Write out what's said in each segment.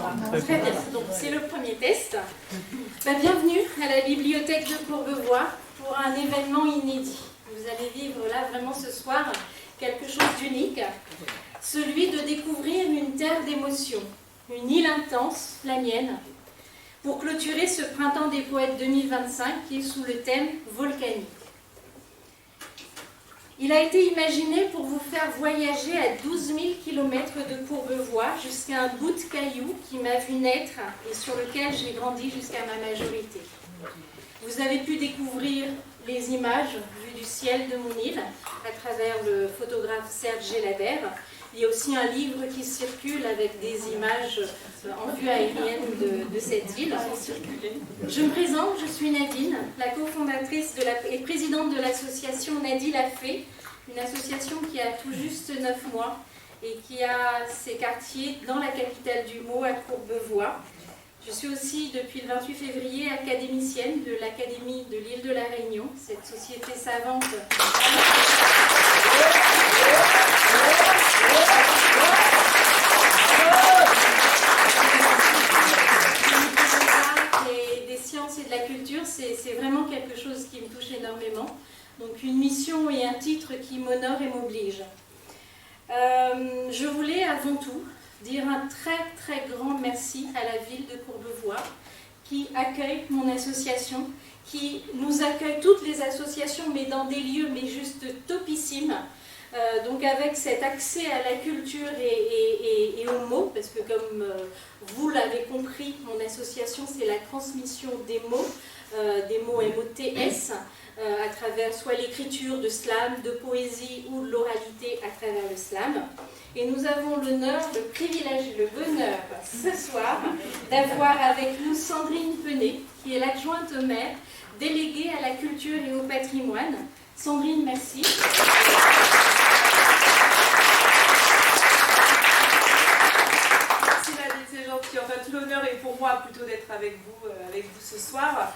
Très bien, donc c'est le premier test. Bienvenue à la bibliothèque de Courbevoie pour un événement inédit. Vous allez vivre là vraiment ce soir quelque chose d'unique, celui de découvrir une terre d'émotions, une île intense, la mienne, pour clôturer ce printemps des poètes 2025 qui est sous le thème volcanique. Il a été imaginé pour vous faire voyager à 12 000 km de Courbevoie jusqu'à un bout de caillou qui m'a vu naître et sur lequel j'ai grandi jusqu'à ma majorité. Vous avez pu découvrir les images vues du ciel de mon île à travers le photographe Serge Gelabert. Il y a aussi un livre qui circule avec des images en vue aérienne de cette île. Je me présente, je suis Nadine, la cofondatrice et présidente de l'association Nadine l'a fait, une association qui a tout juste 9 mois et qui a ses quartiers dans la capitale du Meaux, à Courbevoie. Je suis aussi depuis le 28 février académicienne de l'Académie de l'île de la Réunion, cette société savante. Des sciences et de la culture, c'est vraiment quelque chose qui me touche énormément. Donc une mission et un titre qui m'honore et m'oblige. Je voulais avant tout dire un très très grand merci à la ville de Courbevoie qui accueille mon association, qui nous accueille toutes les associations, mais dans des lieux mais juste topissimes. Donc avec cet accès à la culture et aux mots, parce que comme vous l'avez compris, mon association c'est la transmission des mots MOTS, à travers soit l'écriture de slam, de poésie ou de l'oralité à travers le slam. Et nous avons l'honneur, le privilège et le bonheur ce soir d'avoir avec nous Sandrine Penet, qui est l'adjointe au maire, déléguée à la culture et au patrimoine. Sandrine, merci. C'est gentil. En fait, l'honneur est pour moi plutôt d'être avec vous ce soir.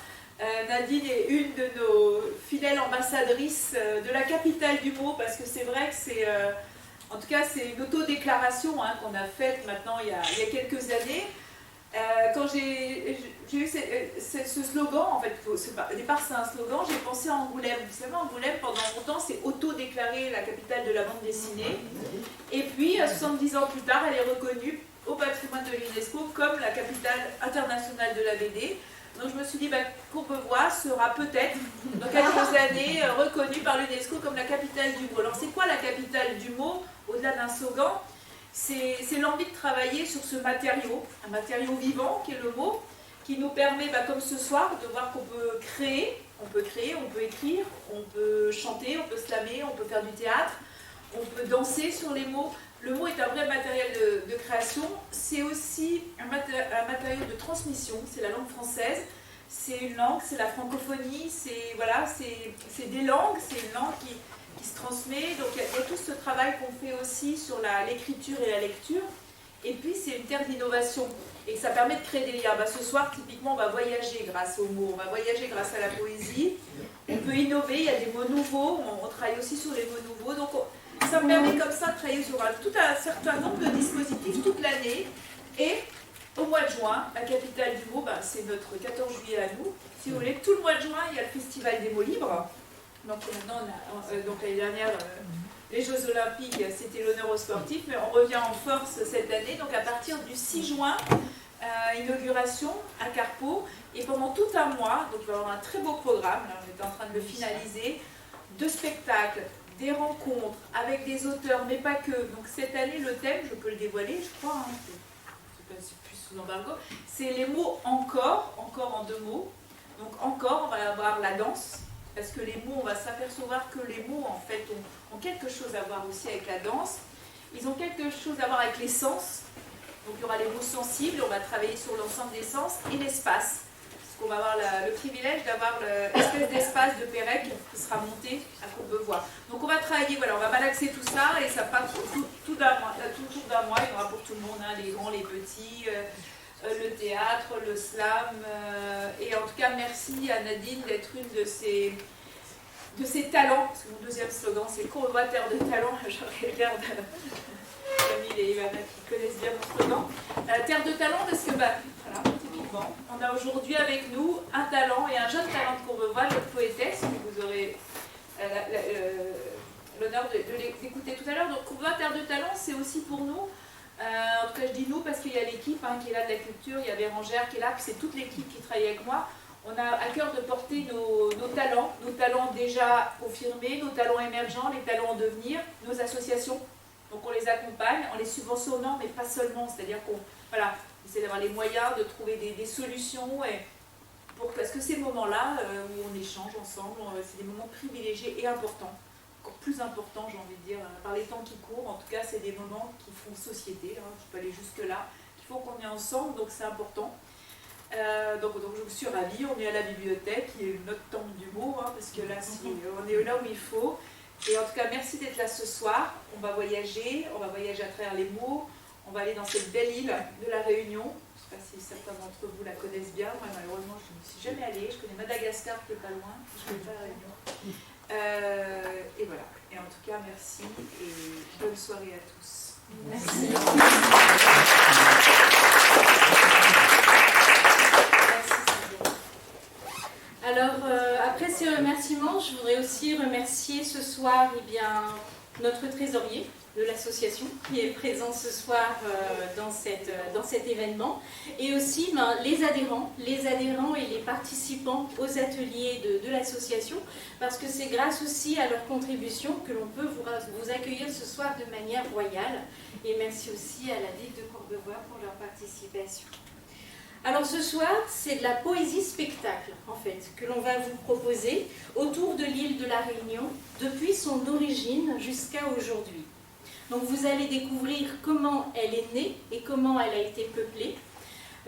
Nadine est une de nos fidèles ambassadrices de la capitale du Meaux, parce que c'est vrai que c'est, en tout cas, c'est une autodéclaration qu'on a faite maintenant il y a quelques années. Quand j'ai eu ce slogan, en fait, au départ c'est un slogan, j'ai pensé à Angoulême. Vous savez, Angoulême, pendant longtemps, c'est auto-déclaré la capitale de la bande dessinée. Et puis, 70 ans plus tard, elle est reconnue au patrimoine de l'UNESCO comme la capitale internationale de la BD. Donc je me suis dit, Courbevoie sera peut-être, dans quelques années, reconnue par l'UNESCO comme la capitale du Meaux. Alors c'est quoi la capitale du Meaux, au-delà d'un slogan? C'est l'envie de travailler sur ce matériau, un matériau vivant qui est le mot, qui nous permet, comme ce soir, de voir qu'on peut créer, on peut écrire, on peut chanter, on peut slammer, on peut faire du théâtre, on peut danser sur les mots. Le mot est un vrai matériel de création, c'est aussi un matériau de transmission, c'est la langue française, c'est une langue, c'est la francophonie, c'est des langues, c'est une langue qui se transmet, donc il y a tout ce travail qu'on fait aussi sur l'écriture et la lecture, et puis c'est une terre d'innovation, et ça permet de créer des liens. Ce soir, typiquement, on va voyager grâce aux mots, on va voyager grâce à la poésie, on peut innover, il y a des mots nouveaux, on travaille aussi sur les mots nouveaux, donc ça me permet comme ça de travailler sur tout un certain nombre de dispositifs toute l'année. Et au mois de juin, la capitale du Meaux, c'est notre 14 juillet à nous. Si vous voulez, tout le mois de juin, il y a le festival des mots libres. Donc maintenant, l'année dernière, les Jeux Olympiques, c'était l'honneur aux sportifs, mais on revient en force cette année. Donc à partir du 6 juin, inauguration à Carpeaux. Et pendant tout un mois, donc on va avoir un très beau programme, là, on est en train de le finaliser, 2 spectacles, des rencontres avec des auteurs, mais pas que. Donc cette année, le thème, je peux le dévoiler, je crois, c'est plus sous embargo, c'est les mots encore en 2 mots. Donc encore, on va avoir la danse, parce que les mots, on va s'apercevoir que les mots, en fait, ont quelque chose à voir aussi avec la danse. Ils ont quelque chose à voir avec les sens. Donc il y aura les mots sensibles, on va travailler sur l'ensemble des sens, et l'espace. On va avoir le privilège d'avoir l'espèce d'espace de Pérec qui sera monté à Courbevoie. Donc on va travailler, on va malaxer tout ça et ça part tout d'un mois, il y aura pour tout le monde, les grands, les petits, le théâtre, le slam. Et en tout cas, merci à Nadine d'être une de ces talents, parce que mon deuxième slogan c'est Courbevoie, terre de talent, j'aurais l'air de... Camille et Ivana qui connaissent bien notre nom. Terre de talent parce que, voilà, typiquement, on a aujourd'hui avec nous un talent et un jeune talent de Courbevoie, notre poétesse, que vous aurez l'honneur d'écouter tout à l'heure. Donc Courbevoie, Terre de talent, c'est aussi pour nous, en tout cas je dis nous parce qu'il y a l'équipe qui est là de la culture, il y a Bérangère qui est là, puis c'est toute l'équipe qui travaille avec moi. On a à cœur de porter nos talents déjà confirmés, nos talents émergents, les talents en devenir, nos associations. Donc on les accompagne en les subventionnant, mais pas seulement, c'est-à-dire qu'on essaie d'avoir les moyens de trouver des solutions, parce que ces moments-là où on échange ensemble, c'est des moments privilégiés et importants, encore plus importants j'ai envie de dire, par les temps qui courent. En tout cas c'est des moments qui font société, je peux aller jusque-là, qu'il faut qu'on est ensemble, donc c'est important. Donc je suis ravie, on est à la bibliothèque, qui est notre temple du mot, parce que là on est là où il faut. Et en tout cas merci d'être là ce soir. On va voyager à travers les mots, on va aller dans cette belle île de la Réunion. Je ne sais pas si certains d'entre vous la connaissent bien, moi malheureusement je ne suis jamais allée, je connais Madagascar qui n'est pas loin, je ne connais pas la Réunion. Et voilà, et en tout cas merci et bonne soirée à tous. Merci. Alors, après ces remerciements, je voudrais aussi remercier ce soir notre trésorier de l'association qui est présent ce soir dans cet événement, et aussi les adhérents et les participants aux ateliers de l'association, parce que c'est grâce aussi à leur contribution que l'on peut vous accueillir ce soir de manière royale, et merci aussi à la ville de Courbevoie pour leur participation. Alors ce soir, c'est de la poésie spectacle, en fait, que l'on va vous proposer autour de l'île de la Réunion, depuis son origine jusqu'à aujourd'hui. Donc vous allez découvrir comment elle est née et comment elle a été peuplée.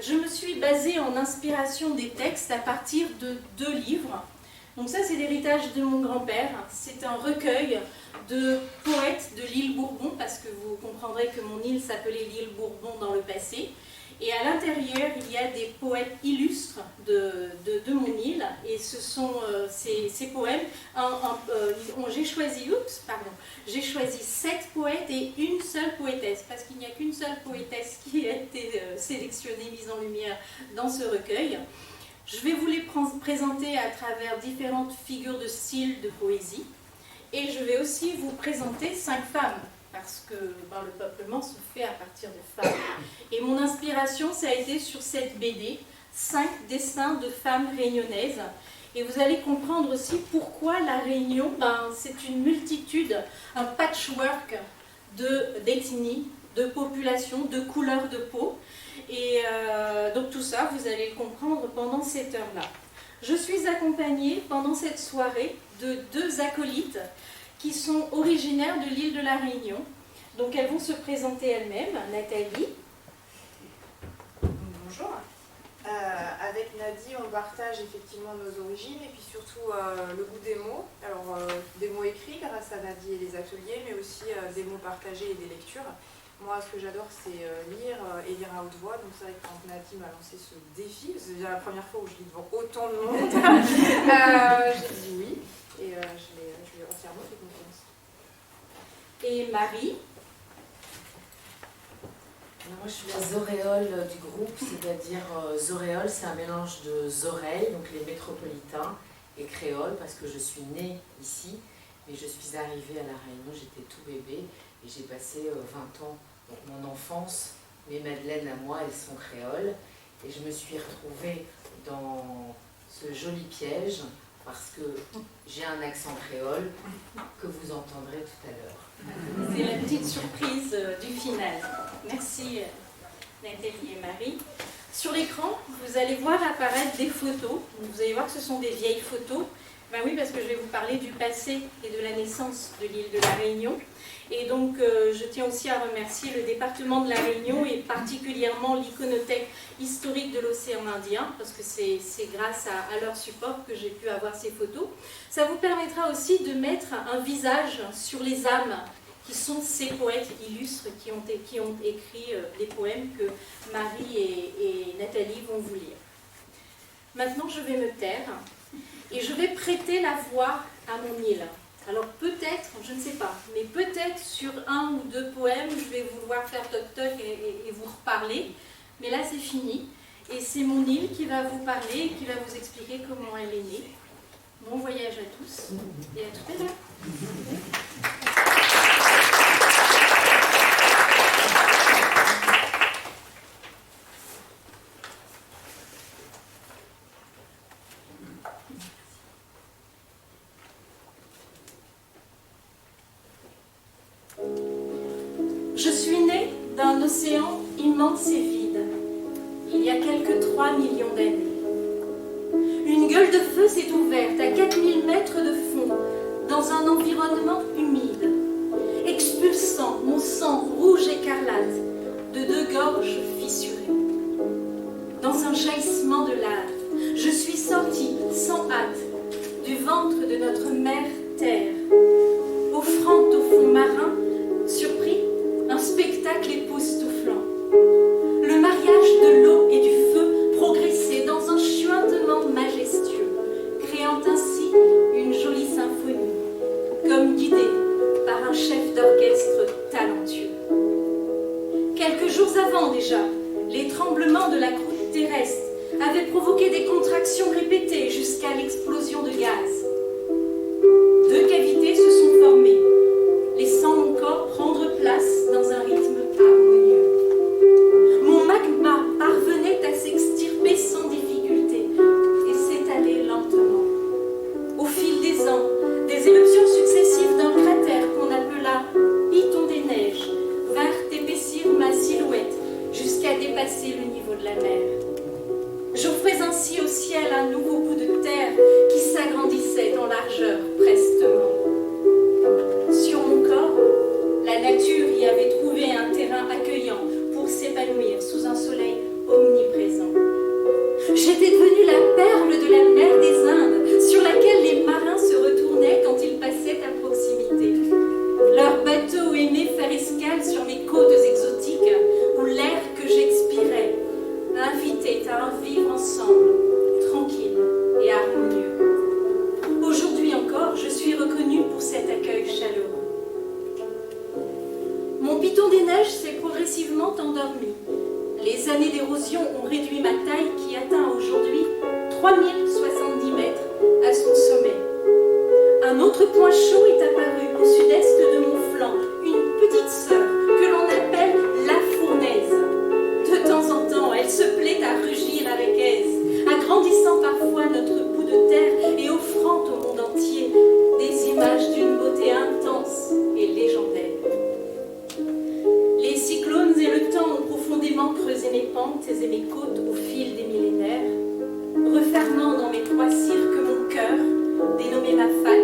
Je me suis basée en inspiration des textes à partir de 2 livres. Donc ça, c'est l'héritage de mon grand-père. C'est un recueil de poètes de l'île Bourbon, parce que vous comprendrez que mon île s'appelait l'île Bourbon dans le passé. Et à l'intérieur, il y a des poètes illustres de mon île. Et ce sont ces poèmes. J'ai choisi 7 poètes et une seule poétesse, parce qu'il n'y a qu'une seule poétesse qui a été sélectionnée, mise en lumière dans ce recueil. Je vais vous les présenter à travers différentes figures de style de poésie. Et je vais aussi vous présenter 5 femmes, parce que le peuplement se fait à partir de femmes. Et mon inspiration, ça a été sur cette BD, 5 destins de femmes réunionnaises. Et vous allez comprendre aussi pourquoi la Réunion, c'est une multitude, un patchwork d'ethnies, de populations, de couleurs de peau. Et donc tout ça, vous allez le comprendre pendant cette heure-là. Je suis accompagnée pendant cette soirée de 2 acolytes qui sont originaires de l'île de la Réunion. Donc elles vont se présenter elles-mêmes. Nathalie. Bonjour. Avec Nadie, on partage effectivement nos origines et puis surtout le goût des mots. Alors des mots écrits grâce à Nadie et les ateliers, mais aussi des mots partagés et des lectures. Moi, ce que j'adore, c'est lire et lire à haute voix. Donc c'est vrai que quand Nadie m'a lancé ce défi, c'est déjà la première fois où je lis devant autant de monde, j'ai dit oui. Et je lui ai entièrement fait confiance. Et Marie. Moi, je suis la zoréole du groupe, c'est-à-dire zoréole, c'est un mélange de zoreilles, donc les métropolitains, et créole, parce que je suis née ici, mais je suis arrivée à La Réunion, j'étais tout bébé, et j'ai passé 20 ans, donc mon enfance, mes Madeleines à moi, elles sont créoles, et je me suis retrouvée dans ce joli piège, parce que j'ai un accent créole que vous entendrez tout à l'heure. C'est la petite surprise du final. Merci Nathalie et Marie. Sur l'écran, vous allez voir apparaître des photos. Vous allez voir que ce sont des vieilles photos. Ben oui, parce que je vais vous parler du passé et de la naissance de l'île de la Réunion. Et donc, je tiens aussi à remercier le département de la Réunion et particulièrement l'Iconothèque historique de l'océan Indien, parce que c'est grâce à leur support que j'ai pu avoir ces photos. Ça vous permettra aussi de mettre un visage sur les âmes qui sont ces poètes illustres qui ont écrit les poèmes que Marie et Nathalie vont vous lire. Maintenant, je vais me taire et je vais prêter la voix à mon île. Alors peut-être, je ne sais pas, mais peut-être sur un ou deux poèmes, je vais vouloir faire toc-toc et vous reparler. Mais là, c'est fini. Et c'est mon île qui va vous parler et qui va vous expliquer comment elle est née. Bon voyage à tous et à tout à l'heure. Je suis née d'un océan immense et vide, il y a quelques 3 millions d'années. Une gueule de feu s'est ouverte à 4000 mètres de fond, dans un environnement humide, expulsant mon sang rouge écarlate de 2 gorges fissurées. Dans un jaillissement de lave, je suis sortie sans hâte du ventre de notre mère Terre, offrant au fond marin, surpris, un spectacle époustouflant. Le mariage de l'eau et du feu progressait dans un chuintement majestueux, créant ainsi une jolie symphonie, comme guidée par un chef d'orchestre talentueux. Quelques jours avant déjà, les tremblements de la croûte terrestre avaient provoqué des contractions répétées jusqu'à l'explosion de gaz. 2 cavités se sont formées, laissant mon corps prendre place dans un rythme harmonieux. Mon magma parvenait à s'extirper sans difficulté et s'étaler lentement. Au fil des ans, des éruptions successives d'un cratère qu'on appela Piton des Neiges vinrent épaissir ma silhouette jusqu'à dépasser le niveau de la mer. J'offrais ainsi au ciel un nouveau bout de terre qui s'agrandissait en largeur prestement. Sur mon corps, la nature y avait trouvé un terrain accueillant pour s'épanouir sous un soleil omniprésent. J'étais devenue la perle de la mer des Indes, sur laquelle les marins se retournaient quand ils passaient à proximité. Leurs bateaux aimaient faire escale sur mes côtes exotiques, où l'air que j'expirais invitait à un vivre ensemble, tranquille et harmonieux. Aujourd'hui encore, je suis reconnue pour cet accueil chaleureux. Mon piton des neiges s'est progressivement endormi. Les années d'érosion ont réduit ma taille qui atteint aujourd'hui 3070 mètres à son sommet. Un autre point chaud est apparu au sud-est de mon flanc, une petite sœur que l'on appelle la fournaise. De temps en temps, elle se plaît à rugir avec aise, agrandissant parfois notre bout de terre et offrant au monde entier des images d'une beauté intense et légendaire. Les cyclones et le temps ont profondément creusé mes pentes et mes côtes au fil des millénaires, refermant dans mes 3 cirques mon cœur, dénommé Mafat,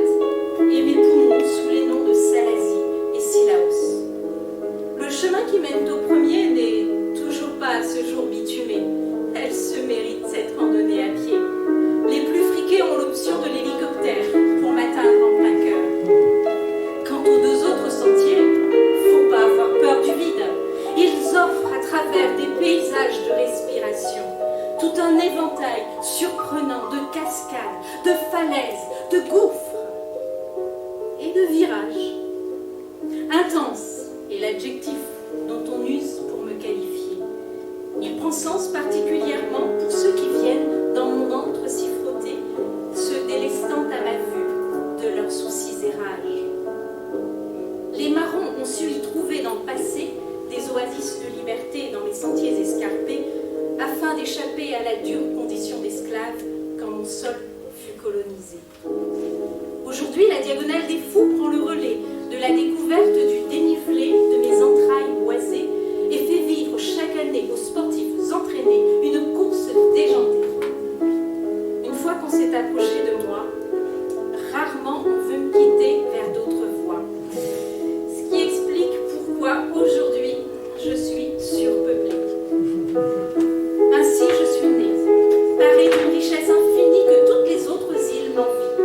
et mes poumons sous les noms de Salazie et Silaos. Le chemin qui mène au premier n'est toujours pas à ce jour bitumé. Elle se mérite cette randonnée à pied. Les plus friqués ont l'option de l'hélicoptère pour m'atteindre en plein cœur. Quant aux 2 autres sentiers, faut pas avoir peur du vide. Ils offrent à travers des paysages de respiration tout un éventail surprenant de cascades, de falaises, de gouffres et de virages. Intense est l'adjectif dont on use pour me qualifier. Il prend sens particulièrement pour ceux qui viennent dans mon antre s'y frotter, se délestant à ma vue de leurs soucis et rages. Les marrons ont su y trouver dans le passé des oasis de liberté dans les sentiers escarpés afin d'échapper à la dure condition d'esclave quand mon sol fut colonisé. Aujourd'hui, la diagonale des fous prend le relais de la découverte du dénivelé de mes entrailles boisées et fait vivre chaque année aux sportifs entraînés une course déjantée. Une fois qu'on s'est approché de moi, rarement on veut me quitter vers d'autres voies. Ce qui explique pourquoi aujourd'hui je suis surpeuplée. Ainsi je suis née, parée d'une richesse infinie que toutes les autres îles m'envient.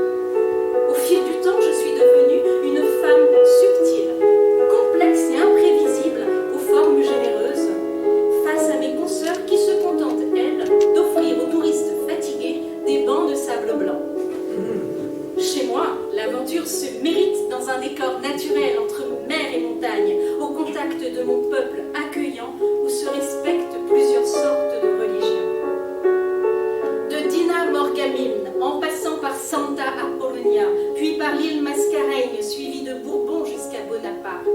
Au fil du temps, je suis devenue une femme subtile, de mon peuple accueillant où se respectent plusieurs sortes de religions. De Dina Morgamine, en passant par Santa Apollonia, puis par l'île Mascareigne, suivie de Bourbon jusqu'à Bonaparte.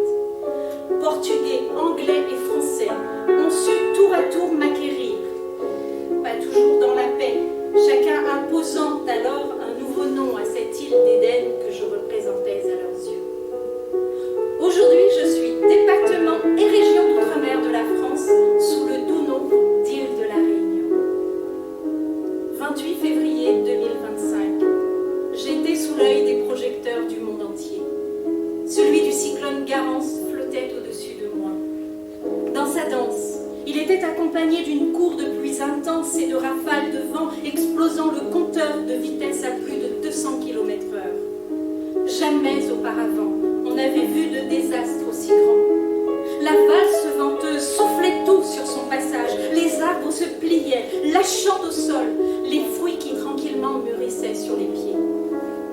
Portugais, anglais et français ont su tour à tour m'acquérir. Pas toujours dans la paix, chacun imposant alors un nouveau nom à cette île d'Éden que je représentais à leurs yeux. Aujourd'hui, je suis département et région d'outre-mer de la France sous le doux nom d'île de la Réunion. 28 février 2025, j'étais sous l'œil des projecteurs du monde entier. Celui du cyclone Garance flottait au-dessus de moi. Dans sa danse, il était accompagné d'une cour de pluie intense et de rafales de vent explosant le compteur de vitesse à plus de 200 km/h. Jamais auparavant, on n'avait vu de désastre aussi grand. La valse venteuse soufflait tout sur son passage, les arbres se pliaient, lâchant au sol les fruits qui tranquillement mûrissaient sur les pieds.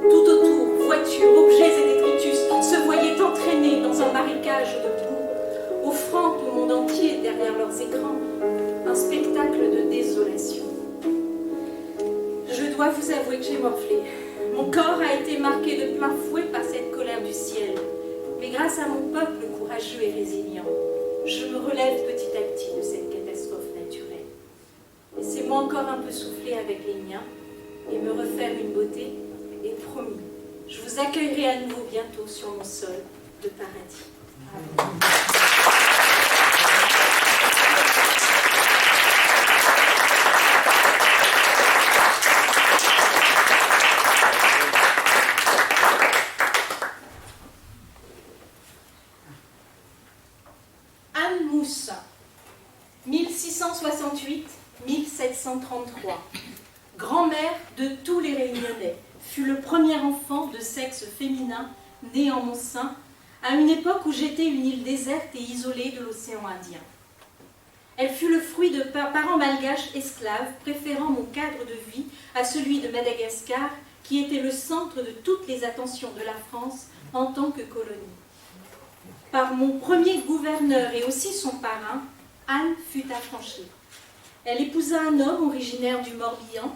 Tout autour, voitures, objets et détritus se voyaient entraînés dans un marécage de boue, offrant au monde entier derrière leurs écrans un spectacle de désolation. Je dois vous avouer que j'ai morflé. Mon corps a été marqué de plein fouet par cette colère du ciel. Mais grâce à mon peuple courageux et résilient, je me relève petit à petit de cette catastrophe naturelle. Laissez-moi encore un peu souffler avec les miens et me refaire une beauté, et promis, je vous accueillerai à nouveau bientôt sur mon sol de paradis. Anne Mousse, 1668-1733, grand-mère de tous les Réunionnais, fut le premier enfant de sexe féminin né en mon sein, à une époque où j'étais une île déserte et isolée de l'océan Indien. Elle fut le fruit de parents malgaches esclaves, préférant mon cadre de vie à celui de Madagascar, qui était le centre de toutes les attentions de la France en tant que colonie. Par mon premier gouverneur et aussi son parrain, Anne fut affranchie. Elle épousa un homme originaire du Morbihan,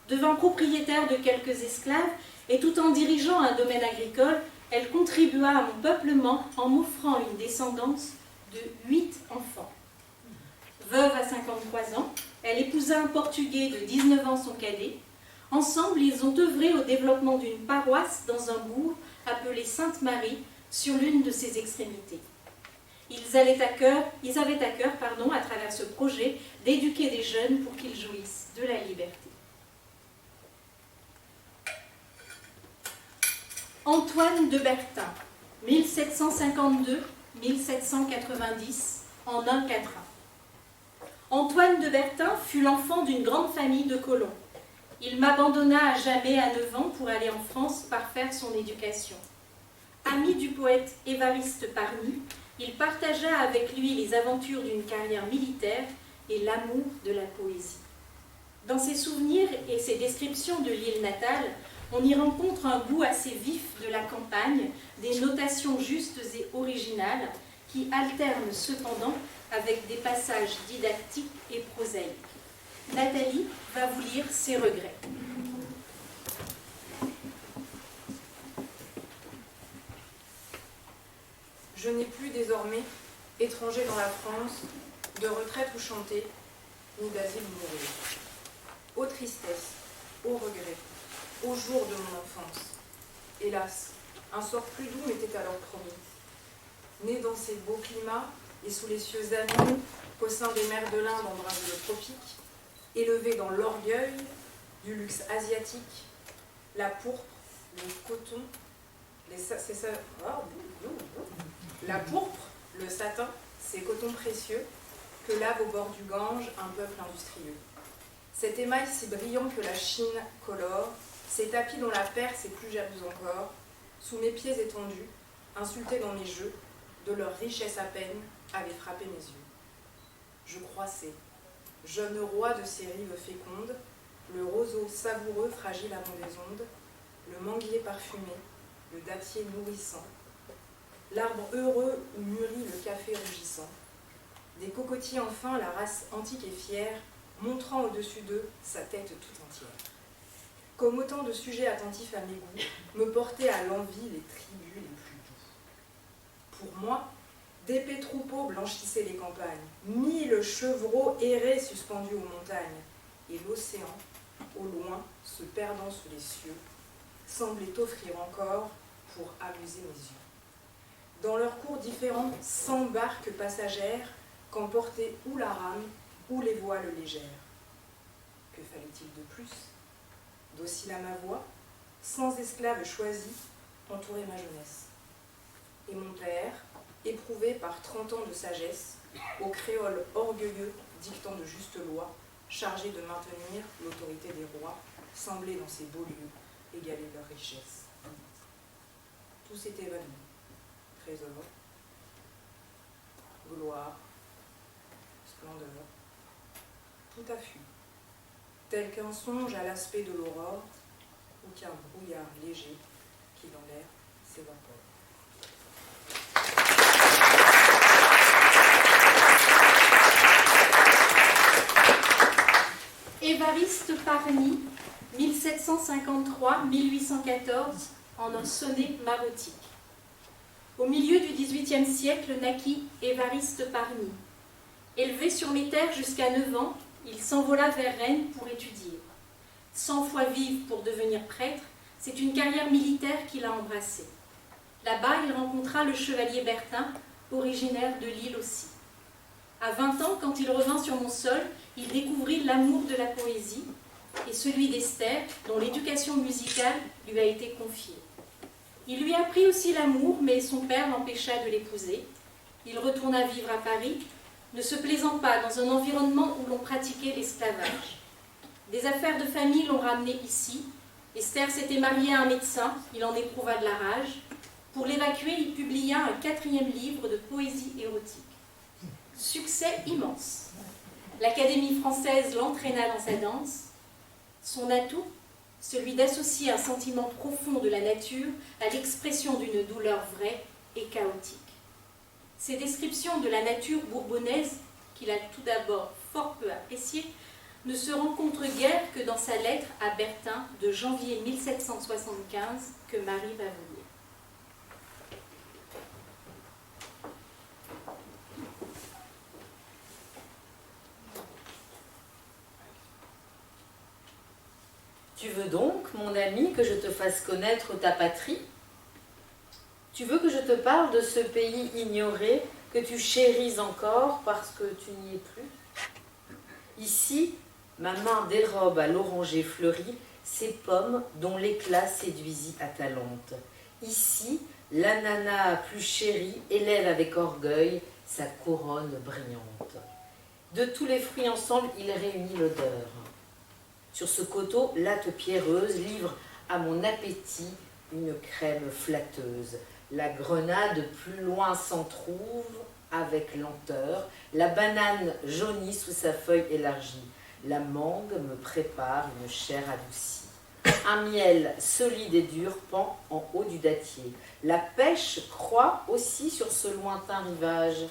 devint propriétaire de quelques esclaves et tout en dirigeant un domaine agricole, elle contribua à mon peuplement en m'offrant une descendance de 8 enfants. Veuve à 53 ans, elle épousa un Portugais de 19 ans son cadet. Ensemble, ils ont œuvré au développement d'une paroisse dans un bourg appelé Sainte-Marie, sur l'une de ses extrémités. Ils avaient à cœur, à travers ce projet, d'éduquer des jeunes pour qu'ils jouissent de la liberté. Antoine de Bertin, 1752-1790, en un quatrain. Antoine de Bertin fut l'enfant d'une grande famille de colons. Il m'abandonna à jamais à 9 ans pour aller en France parfaire son éducation. Ami du poète Évariste Parny, il partagea avec lui les aventures d'une carrière militaire et l'amour de la poésie. Dans ses souvenirs et ses descriptions de l'île natale, on y rencontre un goût assez vif de la campagne, des notations justes et originales qui alternent cependant avec des passages didactiques et prosaïques. Nathalie va vous lire ses regrets. Je n'ai plus désormais, étranger dans la France, de retraite où chanter, ni d'asile où mourir. Ô tristesse, ô regret, ô jour de mon enfance. Hélas, un sort plus doux m'était alors promis. Né dans ces beaux climats et sous les cieux amis, qu'au sein des mers de l'Inde embrasent le tropique, élevé dans l'orgueil du luxe asiatique, la pourpre, le coton, la pourpre, le satin, ces cotons précieux que lave au bord du Gange un peuple industrieux. Cet émail si brillant que la Chine colore, ces tapis dont la Perse est plus jalouse encore, sous mes pieds étendus, insultés dans mes jeux, de leur richesse à peine, avaient frappé mes yeux. Je croissais, jeune roi de ces rives fécondes, le roseau savoureux fragile avant des ondes, le manguier parfumé, le dattier nourrissant, l'arbre heureux où mûrit le café rougissant. Des cocotiers enfin, la race antique et fière, montrant au-dessus d'eux sa tête tout entière. Comme autant de sujets attentifs à mes goûts, me portaient à l'envie les tribus les plus doux. Pour moi, d'épais troupeaux blanchissaient les campagnes, 1000 chevreaux erraient suspendus aux montagnes, et l'océan, au loin, se perdant sous les cieux, semblait offrir encore pour amuser mes yeux. Dans leurs cours différents, 100 barques passagères qu'emportaient ou la rame ou les voiles légères. Que fallait-il de plus? Docile à ma voix, sans esclave choisi, entourait ma jeunesse. Et mon père, éprouvé par 30 ans de sagesse, au créole orgueilleux, dictant de justes lois, chargé de maintenir l'autorité des rois, semblait dans ces beaux lieux égaler leur richesse. Tout s'est évanoui. Trésor, gloire, splendeur, tout a fui, tel qu'un songe à l'aspect de l'aurore ou qu'un brouillard léger qui dans l'air s'évapore. Évariste Parny, 1753-1814, en un sonnet marotique. Au milieu du XVIIIe siècle naquit Évariste Parny. Élevé sur mes terres jusqu'à 9 ans, il s'envola vers Rennes pour étudier. 100 fois vive pour devenir prêtre, c'est une carrière militaire qu'il a embrassée. Là-bas, il rencontra le chevalier Bertin, originaire de Lille aussi. À 20 ans, quand il revint sur mon sol, il découvrit l'amour de la poésie et celui d'Esther, dont l'éducation musicale lui a été confiée. Il lui apprit aussi l'amour, mais son père l'empêcha de l'épouser. Il retourna vivre à Paris, ne se plaisant pas dans un environnement où l'on pratiquait l'esclavage. Des affaires de famille l'ont ramené ici. Esther s'était mariée à un médecin, il en éprouva de la rage. Pour l'évacuer, il publia un 4e livre de poésie érotique. Succès immense. L'Académie française l'entraîna dans sa danse. Son atout, celui d'associer un sentiment profond de la nature à l'expression d'une douleur vraie et chaotique. Ces descriptions de la nature bourbonnaise, qu'il a tout d'abord fort peu appréciées, ne se rencontrent guère que dans sa lettre à Bertin de janvier 1775 que Marie va vous lire. Tu veux donc, mon ami, que je te fasse connaître ta patrie? Tu veux que je te parle de ce pays ignoré que tu chéris encore parce que tu n'y es plus? Ici, ma main dérobe à l'oranger fleuri ces pommes dont l'éclat séduisit Atalante. Ici, l'ananas plus chéri élève avec orgueil sa couronne brillante. De tous les fruits ensemble, il réunit l'odeur. Sur ce coteau, latte pierreuse livre à mon appétit une crème flatteuse. La grenade plus loin s'en trouve avec lenteur. La banane jaunie sous sa feuille élargie. La mangue me prépare une chair adoucie. Un miel solide et dur pend en haut du dattier. La pêche croît aussi sur ce lointain rivage.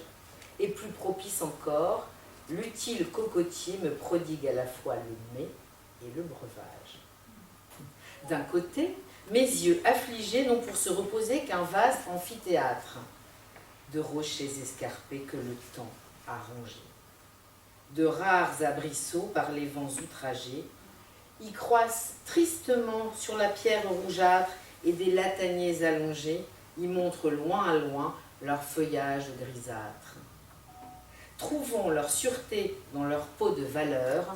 Et plus propice encore, l'utile cocotier me prodigue à la fois le mets et le breuvage. D'un côté, mes yeux affligés n'ont pour se reposer qu'un vaste amphithéâtre de rochers escarpés que le temps a rongés. De rares abrisseaux par les vents outragés y croissent tristement sur la pierre rougeâtre et des lataniers allongés y montrent loin à loin leur feuillage grisâtre. Trouvons leur sûreté dans leur peau de valeur.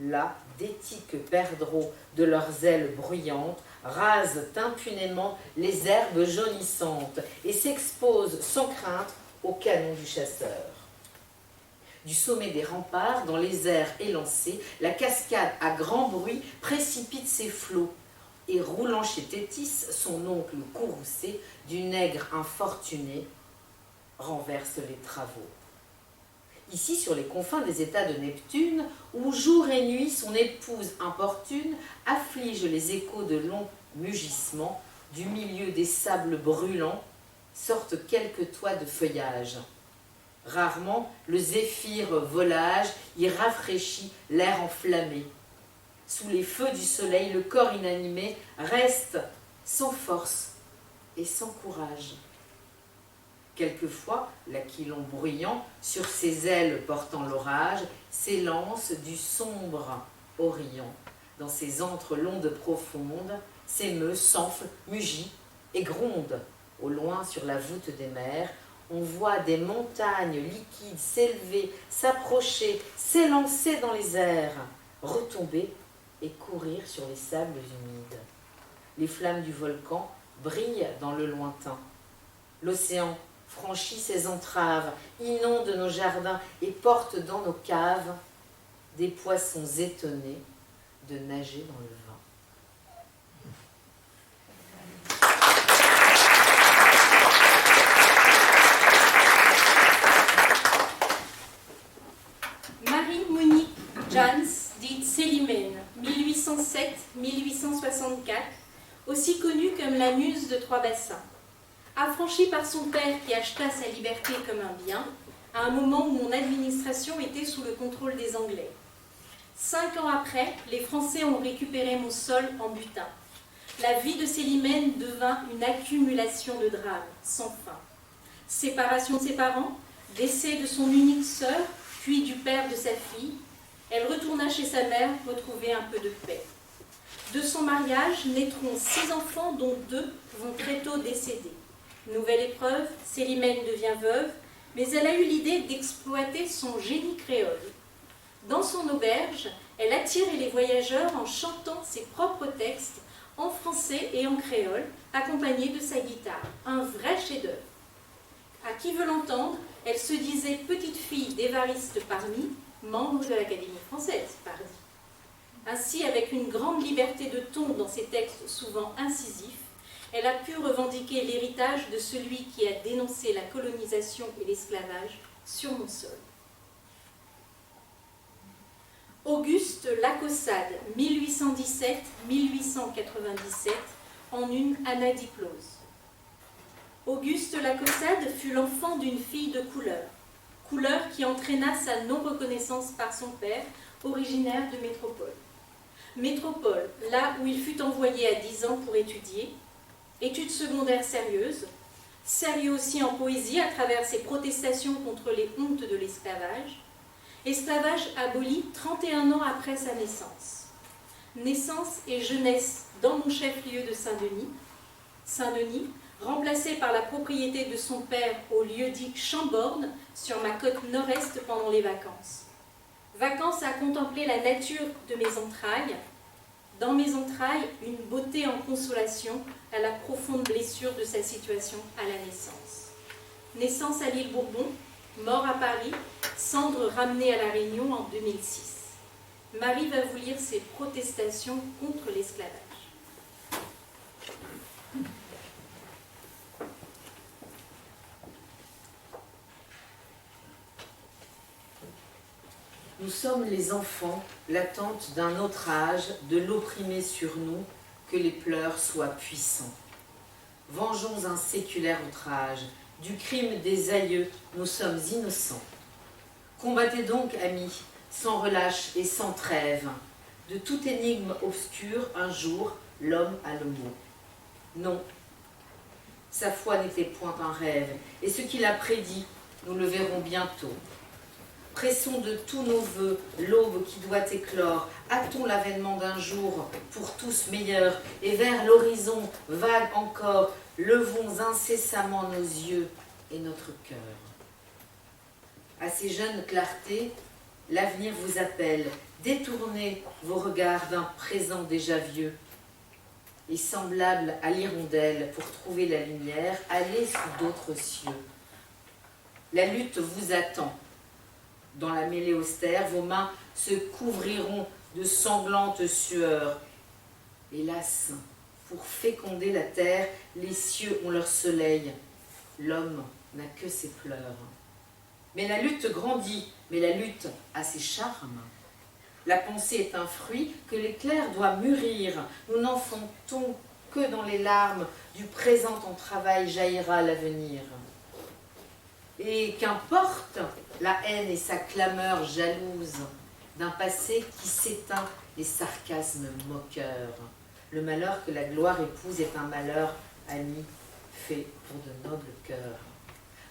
Là, d'éthiques perdreaux de leurs ailes bruyantes rasent impunément les herbes jaunissantes et s'exposent sans crainte au canon du chasseur. Du sommet des remparts, dans les airs élancés, la cascade à grand bruit précipite ses flots et roulant chez Tétis, son oncle courroucé du nègre infortuné, renverse les travaux. Ici, sur les confins des États de Neptune, où jour et nuit son épouse importune afflige les échos de longs mugissements, du milieu des sables brûlants sortent quelques toits de feuillage. Rarement, le zéphyr volage y rafraîchit l'air enflammé. Sous les feux du soleil, le corps inanimé reste sans force et sans courage. Quelquefois, l'aquilon bruyant, sur ses ailes portant l'orage, s'élance du sombre Orient. Dans ses antres l'onde profonde s'émeut, s'enfle, mugit et gronde. Au loin, sur la voûte des mers, on voit des montagnes liquides s'élever, s'approcher, s'élancer dans les airs, retomber et courir sur les sables humides. Les flammes du volcan brillent dans le lointain. L'océan franchit ses entraves, inonde nos jardins et porte dans nos caves des poissons étonnés de nager dans le vin. Marie-Monique Jans, dite Célimène, 1807-1864, aussi connue comme la muse de Trois-Bassins. Affranchie par son père qui acheta sa liberté comme un bien, à un moment où mon administration était sous le contrôle des Anglais. 5 ans après, les Français ont récupéré mon sol en butin. La vie de Célimène devint une accumulation de drames sans fin. Séparation de ses parents, décès de son unique sœur, puis du père de sa fille, elle retourna chez sa mère retrouver un peu de paix. De son mariage naîtront 6 enfants dont 2 vont très tôt décéder. Nouvelle épreuve, Célimène devient veuve, mais elle a eu l'idée d'exploiter son génie créole. Dans son auberge, elle attirait les voyageurs en chantant ses propres textes en français et en créole, accompagnés de sa guitare. Un vrai chef-d'œuvre. À qui veut l'entendre, elle se disait petite fille d'Évariste Parny, membre de l'Académie française, Parny. Ainsi, avec une grande liberté de ton dans ses textes souvent incisifs, elle a pu revendiquer l'héritage de celui qui a dénoncé la colonisation et l'esclavage sur mon sol. Auguste Lacaussade, 1817-1897, en une anadiplose. Auguste Lacaussade fut l'enfant d'une fille de couleur, couleur qui entraîna sa non-reconnaissance par son père, originaire de Métropole. Métropole, là où il fut envoyé à 10 ans pour étudier, études secondaires sérieuses, sérieux aussi en poésie à travers ses protestations contre les hontes de l'esclavage, esclavage aboli 31 ans après sa naissance. Naissance et jeunesse dans mon chef-lieu de Saint-Denis, remplacé par la propriété de son père au lieu-dit Chamborne, sur ma côte nord-est pendant les vacances. Vacances à contempler la nature de mes entrailles. Dans mes entrailles, une beauté en consolation à la profonde blessure de sa situation à la naissance. Naissance à l'île Bourbon, mort à Paris, cendre ramenée à La Réunion en 2006. Marie va vous lire ses protestations contre l'esclavage. Nous sommes les enfants, l'attente d'un autre âge, de l'opprimé sur nous, que les pleurs soient puissants. Vengeons un séculaire outrage, du crime des aïeux, nous sommes innocents. Combattez donc, amis, sans relâche et sans trêve. De toute énigme obscure, un jour, l'homme a le mot. Non, sa foi n'était point un rêve, et ce qu'il a prédit, nous le verrons bientôt. Pressons de tous nos vœux l'aube qui doit éclore, hâtons l'avènement d'un jour pour tous meilleur, et vers l'horizon vague encore, levons incessamment nos yeux et notre cœur. À ces jeunes clartés, l'avenir vous appelle, détournez vos regards d'un présent déjà vieux, et semblable à l'hirondelle pour trouver la lumière, allez sous d'autres cieux. La lutte vous attend. Dans la mêlée austère, vos mains se couvriront de sanglantes sueurs. Hélas, pour féconder la terre, les cieux ont leur soleil. L'homme n'a que ses pleurs. Mais la lutte grandit, mais la lutte a ses charmes. La pensée est un fruit que l'éclair doit mûrir. Nous n'enfantons que dans les larmes. Du présent en travail jaillira l'avenir. Et Et qu'importe la haine et sa clameur jalouse d'un passé qui s'éteint, les sarcasmes moqueurs. Le malheur que la gloire épouse est un malheur, ami, fait pour de nobles cœurs.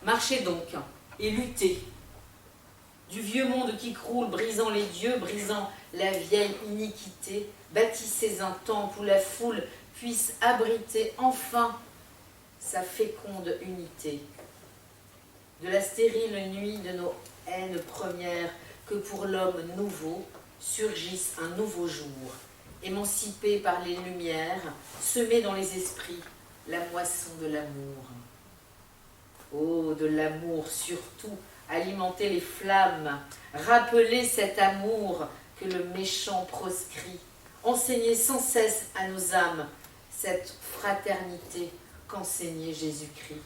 Marchez donc et luttez. Du vieux monde qui croule, brisant les dieux, brisant la vieille iniquité, bâtissez un temple où la foule puisse abriter enfin sa féconde unité. De la stérile nuit de nos haines premières, que pour l'homme nouveau surgisse un nouveau jour, émancipé par les lumières, semé dans les esprits la moisson de l'amour. Oh, de l'amour surtout, alimenter les flammes, rappeler cet amour que le méchant proscrit, enseigner sans cesse à nos âmes cette fraternité qu'enseignait Jésus-Christ.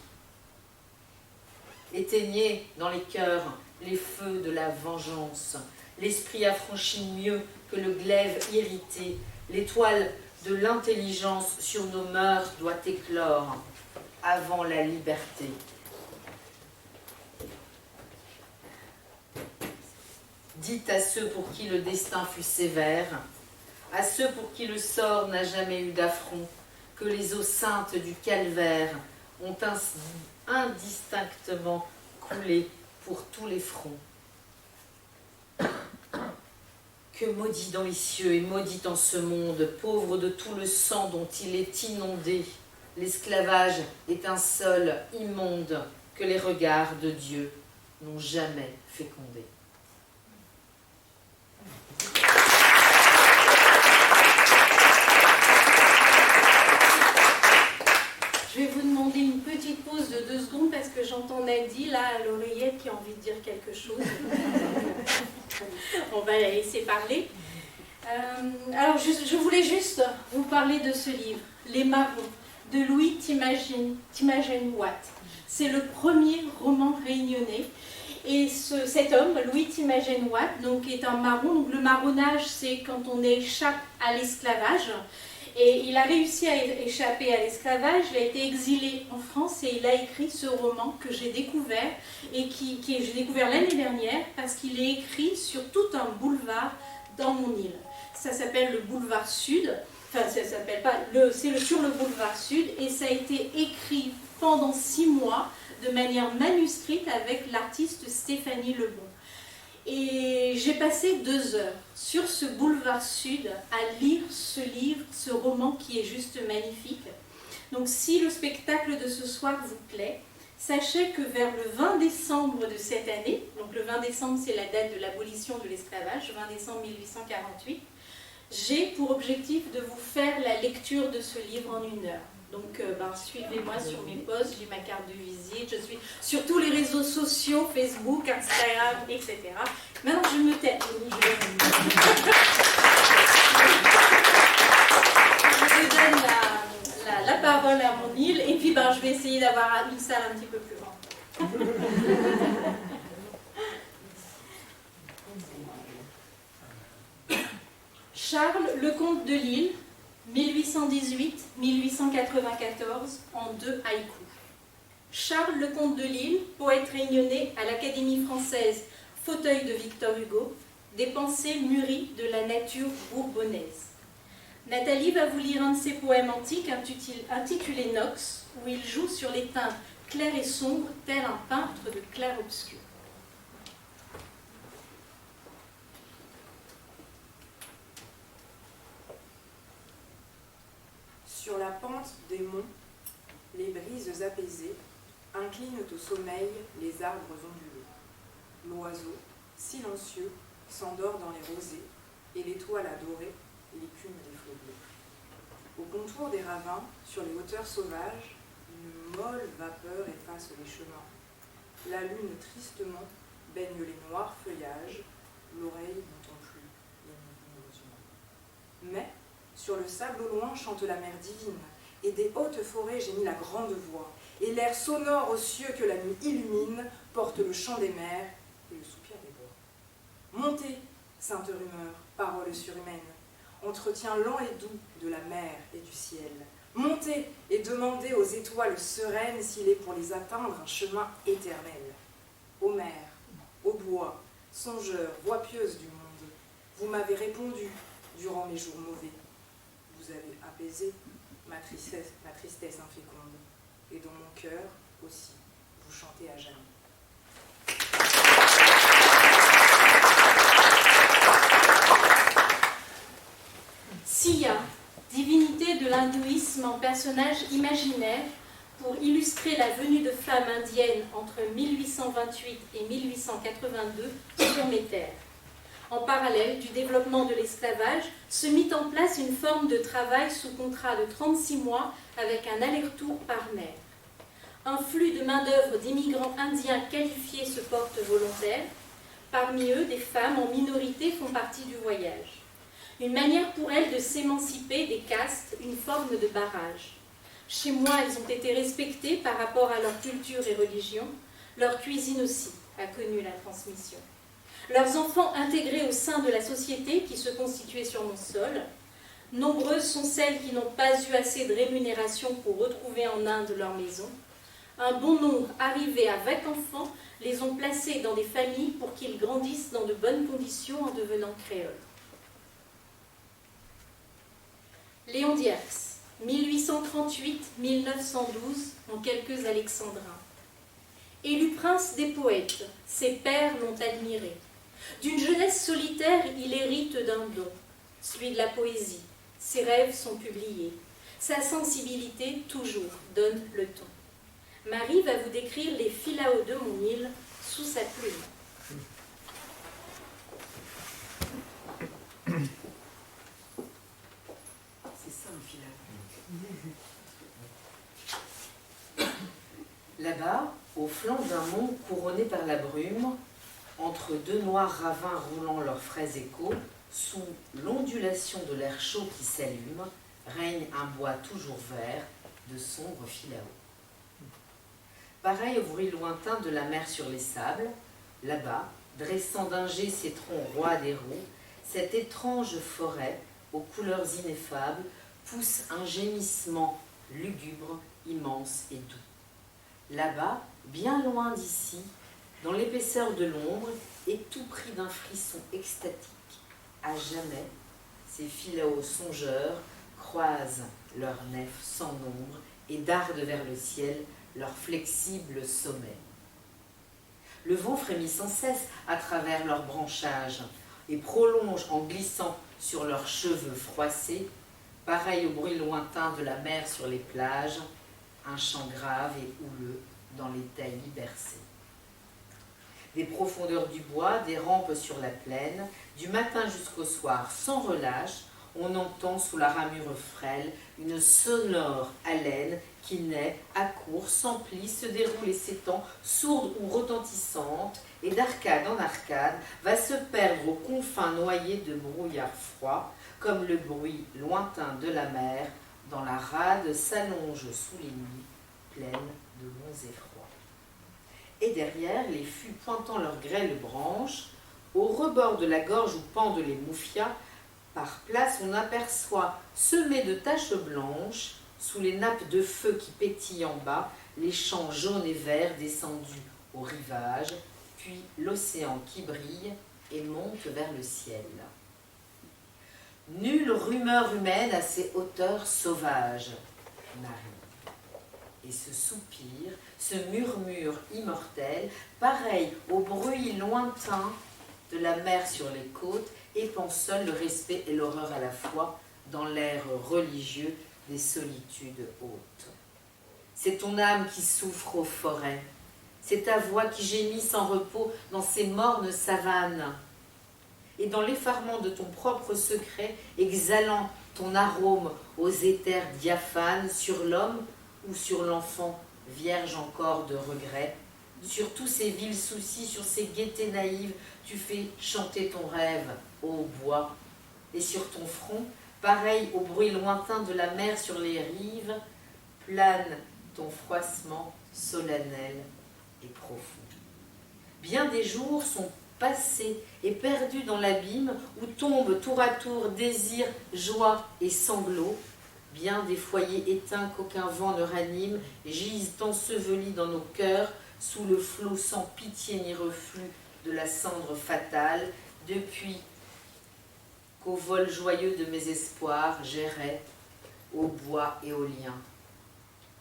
Éteignez dans les cœurs les feux de la vengeance, l'esprit affranchi mieux que le glaive irrité, l'étoile de l'intelligence sur nos mœurs doit éclore avant la liberté. Dites à ceux pour qui le destin fut sévère, à ceux pour qui le sort n'a jamais eu d'affront, que les eaux saintes du calvaire ont ainsi indistinctement coulé pour tous les fronts. Que maudit dans les cieux et maudit en ce monde, pauvre de tout le sang dont il est inondé, l'esclavage est un sol immonde que les regards de Dieu n'ont jamais fécondé. Je vais vous demander une petite pause de 2 secondes parce que j'entends Nadie là à l'oreillette qui a envie de dire quelque chose. On va la laisser parler. Alors je voulais juste vous parler de ce livre, Les Marrons, de Louis T'Imagène Watt. C'est le premier roman réunionnais. Et cet homme, Louis T'Imagène Watt, donc, est un marron. Donc, le marronnage, c'est quand on échappe à l'esclavage. Et il a réussi à échapper à l'esclavage, il a été exilé en France et il a écrit ce roman que j'ai découvert et que j'ai découvert l'année dernière parce qu'il est écrit sur tout un boulevard dans mon île. Ça s'appelle le boulevard Sud, enfin ça s'appelle pas, c'est sur le boulevard Sud et ça a été écrit pendant 6 mois de manière manuscrite avec l'artiste Stéphanie Lebon. Et j'ai passé 2 heures sur ce boulevard Sud à lire ce livre, ce roman qui est juste magnifique. Donc si le spectacle de ce soir vous plaît, sachez que vers le 20 décembre de cette année, donc le 20 décembre c'est la date de l'abolition de l'esclavage, 20 décembre 1848, j'ai pour objectif de vous faire la lecture de ce livre en 1 heure. Donc suivez-moi sur mes posts, j'ai ma carte de visite, je suis sur tous les réseaux sociaux, Facebook, Instagram, etc. Maintenant je me tais. Je donne la parole à mon île et puis je vais essayer d'avoir une salle un petit peu plus grande. Charles, le comte de Lille, 1818-1894, en 2 haïkus. Charles le comte de Lille, poète réunionnais à l'Académie française, fauteuil de Victor Hugo, des pensées mûries de la nature bourbonnaise. Nathalie va vous lire un de ses poèmes antiques intitulé Nox, où il joue sur les teintes claires et sombres, tel un peintre de clair-obscur. Sur la pente des monts, les brises apaisées inclinent au sommeil les arbres onduleux. L'oiseau, silencieux, s'endort dans les rosées, et l'étoile adorée l'écume des flots bleus. Au contour des ravins, sur les hauteurs sauvages, une molle vapeur efface les chemins. La lune tristement baigne les noirs feuillages, l'oreille n'entend plus les murmures humains. Mais, sur le sable au loin chante la mer divine, et des hautes forêts gémit la grande voix, et l'air sonore aux cieux que la nuit illumine porte le chant des mers et le soupir des bois. Montez, sainte rumeur, parole surhumaine, entretien lent et doux de la mer et du ciel. Montez et demandez aux étoiles sereines s'il est pour les atteindre un chemin éternel. Ô mer, ô bois, songeur, voix pieuse du monde, vous m'avez répondu durant mes jours mauvais. Vous avez apaisé ma tristesse inféconde, et dans mon cœur aussi, vous chantez à jamais. Sia, divinité de l'hindouisme en personnage imaginaire, pour illustrer la venue de femmes indiennes entre 1828 et 1882 sur mes terres. En parallèle du développement de l'esclavage, se mit en place une forme de travail sous contrat de 36 mois avec un aller-retour par mer. Un flux de main-d'œuvre d'immigrants indiens qualifiés se porte volontaire. Parmi eux, des femmes en minorité font partie du voyage. Une manière pour elles de s'émanciper des castes, une forme de barrage. Chez moi, elles ont été respectées par rapport à leur culture et religion. Leur cuisine aussi a connu la transmission. Leurs enfants intégrés au sein de la société qui se constituait sur mon sol. Nombreuses sont celles qui n'ont pas eu assez de rémunération pour retrouver en Inde leur maison. Un bon nombre arrivés avec enfants les ont placés dans des familles pour qu'ils grandissent dans de bonnes conditions en devenant créoles. Léon Dierks, 1838-1912, en quelques alexandrins. Élu prince des poètes, ses pères l'ont admiré. D'une jeunesse solitaire, il hérite d'un don, celui de la poésie. Ses rêves sont publiés. Sa sensibilité, toujours, donne le ton. Marie va vous décrire les philaos de mon île sous sa plume. Là-bas, au flanc d'un mont couronné par la brume, entre deux noirs ravins roulant leurs frais échos, sous l'ondulation de l'air chaud qui s'allume, règne un bois toujours vert de sombres philaos. Pareil au bruit lointain de la mer sur les sables, là-bas, dressant d'un jet ses troncs rois des roues, cette étrange forêt, aux couleurs ineffables, pousse un gémissement lugubre, immense et doux. Là-bas, bien loin d'ici, dans l'épaisseur de l'ombre, et tout pris d'un frisson extatique, à jamais, ces philaos songeurs croisent leurs nefs sans nombre et dardent vers le ciel leur flexible sommet. Le vent frémit sans cesse à travers leurs branchages et prolonge en glissant sur leurs cheveux froissés, pareil au bruit lointain de la mer sur les plages, un chant grave et houleux dans les taillis bercés. Des profondeurs du bois, des rampes sur la plaine, du matin jusqu'au soir, sans relâche, on entend sous la ramure frêle une sonore haleine qui naît, accourt, s'emplit, se déroule et s'étend, sourde ou retentissante, et d'arcade en arcade, va se perdre aux confins noyés de brouillard froid, comme le bruit lointain de la mer, dans la rade s'allonge sous les nuits, pleines de longs effrois. Et derrière, les fûts pointant leurs grêles branches, au rebord de la gorge où pendent les mouffias, par place on aperçoit, semés de taches blanches, sous les nappes de feu qui pétillent en bas, les champs jaunes et verts descendus au rivage, puis l'océan qui brille et monte vers le ciel. Nulle rumeur humaine à ces hauteurs sauvages, Marie. Et ce soupir, ce murmure immortel, pareil au bruit lointain de la mer sur les côtes, épand seul le respect et l'horreur à la fois dans l'air religieux des solitudes hautes. C'est ton âme qui souffre aux forêts, c'est ta voix qui gémit sans repos dans ces mornes savanes, et dans l'effarement de ton propre secret, exhalant ton arôme aux éthers diaphanes sur l'homme ou sur l'enfant, vierge encore de regrets, sur tous ces vils soucis, sur ces gaietés naïves, tu fais chanter ton rêve, ô bois, et sur ton front, pareil au bruit lointain de la mer sur les rives, plane ton froissement solennel et profond. Bien des jours sont passés et perdus dans l'abîme où tombent tour à tour désir, joie et sanglots. Bien des foyers éteints qu'aucun vent ne ranime gisent ensevelis dans nos cœurs sous le flot sans pitié ni reflux de la cendre fatale, depuis qu'au vol joyeux de mes espoirs j'errais au bois et au lien.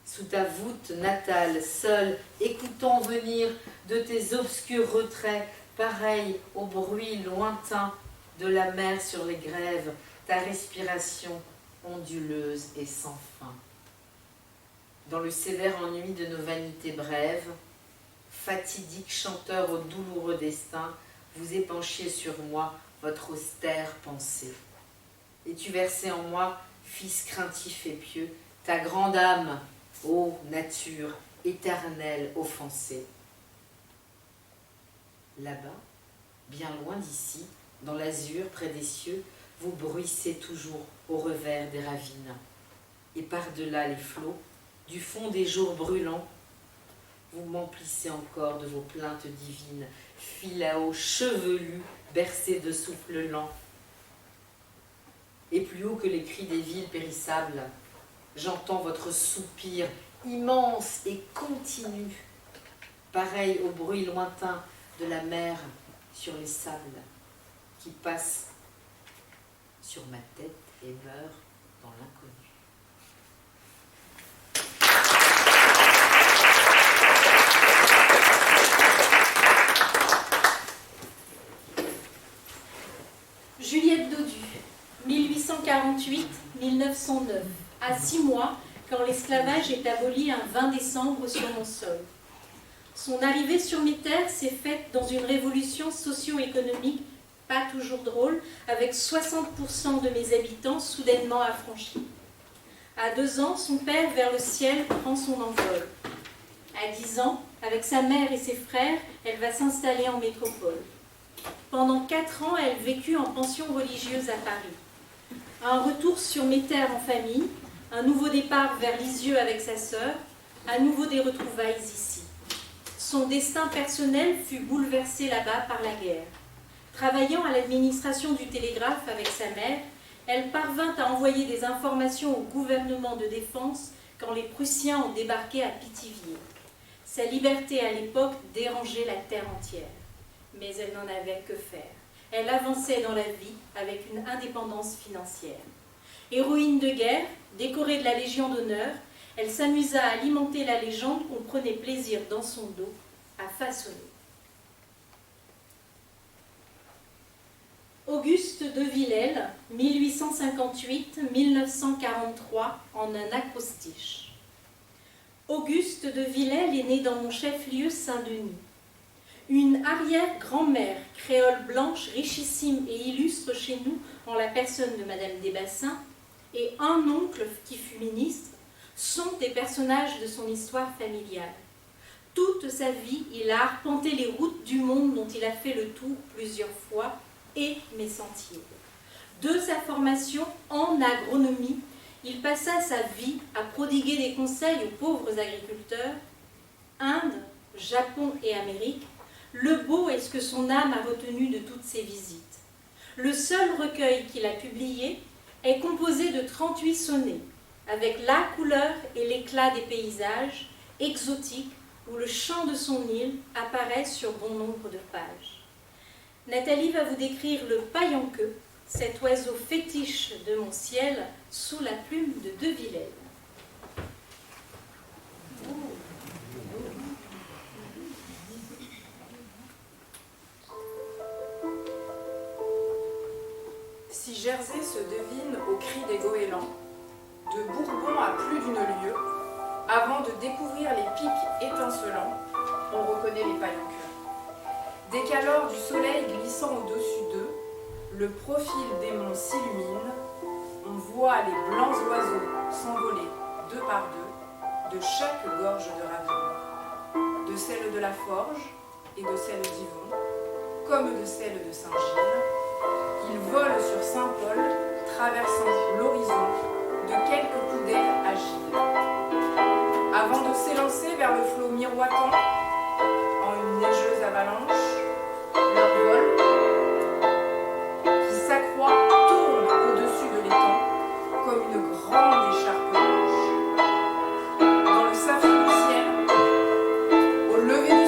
Sous ta voûte natale, seule, écoutant venir de tes obscurs retraits, pareil au bruit lointain de la mer sur les grèves, ta respiration onduleuse et sans fin. Dans le sévère ennui de nos vanités brèves, fatidique chanteur au douloureux destin, vous épanchiez sur moi votre austère pensée. Et tu versais en moi, fils craintif et pieux, ta grande âme, ô nature éternelle offensée. Là-bas, bien loin d'ici, dans l'azur près des cieux, vous bruissez toujours au revers des ravines. Et par-delà les flots, du fond des jours brûlants, vous m'emplissez encore de vos plaintes divines, Philao chevelu, bercé de souffle lent. Et plus haut que les cris des villes périssables, j'entends votre soupir immense et continu, pareil au bruit lointain de la mer sur les sables, qui passe sur ma tête et meurt dans l'inconnu. Juliette Dodu, 1848-1909, à 6 mois, quand l'esclavage est aboli un 20 décembre sur mon sol. Son arrivée sur mes terres s'est faite dans une révolution socio-économique pas toujours drôle, avec 60% de mes habitants soudainement affranchis. À 2 ans, son père vers le ciel prend son envol. À 10 ans, avec sa mère et ses frères, elle va s'installer en métropole. Pendant 4 ans, elle vécut en pension religieuse à Paris. Un retour sur mes terres en famille, un nouveau départ vers Lisieux avec sa sœur, à nouveau des retrouvailles ici. Son destin personnel fut bouleversé là-bas par la guerre. Travaillant à l'administration du télégraphe avec sa mère, elle parvint à envoyer des informations au gouvernement de défense quand les Prussiens ont débarqué à Pithiviers. Sa liberté à l'époque dérangeait la terre entière. Mais elle n'en avait que faire. Elle avançait dans la vie avec une indépendance financière. Héroïne de guerre, décorée de la Légion d'honneur, elle s'amusa à alimenter la légende qu'on prenait plaisir dans son dos à façonner. Auguste de Villèle, 1858-1943, en un acrostiche. Auguste de Villèle est né dans mon chef-lieu Saint-Denis. Une arrière-grand-mère créole blanche, richissime et illustre chez nous en la personne de Madame Desbassins, et un oncle qui fut ministre, sont des personnages de son histoire familiale. Toute sa vie, il a arpenté les routes du monde dont il a fait le tour plusieurs fois, et mes sentiers. De sa formation en agronomie, il passa sa vie à prodiguer des conseils aux pauvres agriculteurs. Inde, Japon et Amérique, le beau est ce que son âme a retenu de toutes ses visites. Le seul recueil qu'il a publié est composé de 38 sonnets, avec la couleur et l'éclat des paysages exotiques où le chant de son île apparaît sur bon nombre de pages. Nathalie va vous décrire le paillanqueux, cet oiseau fétiche de mon ciel, sous la plume de De Villèle. Si Jersey se devine au cri des goélands, de Bourbon à plus d'une lieue, avant de découvrir les pics étincelants, on reconnaît les paillanqueux. Dès qu'alors du soleil glissant au-dessus d'eux, le profil des monts s'illumine, on voit les blancs oiseaux s'envoler 2 par 2 de chaque gorge de ravine, de celle de la Forge et de celle d'Yvon, comme de celle de Saint-Gilles. Ils volent sur Saint-Paul, traversant l'horizon de quelques coups d'aile agiles, avant de s'élancer vers le flot miroitant en une neigeuse avalanche. Leur vol, qui s'accroît, tourne au-dessus de l'étang comme une grande écharpe blanche. Dans le saphir du ciel, au lever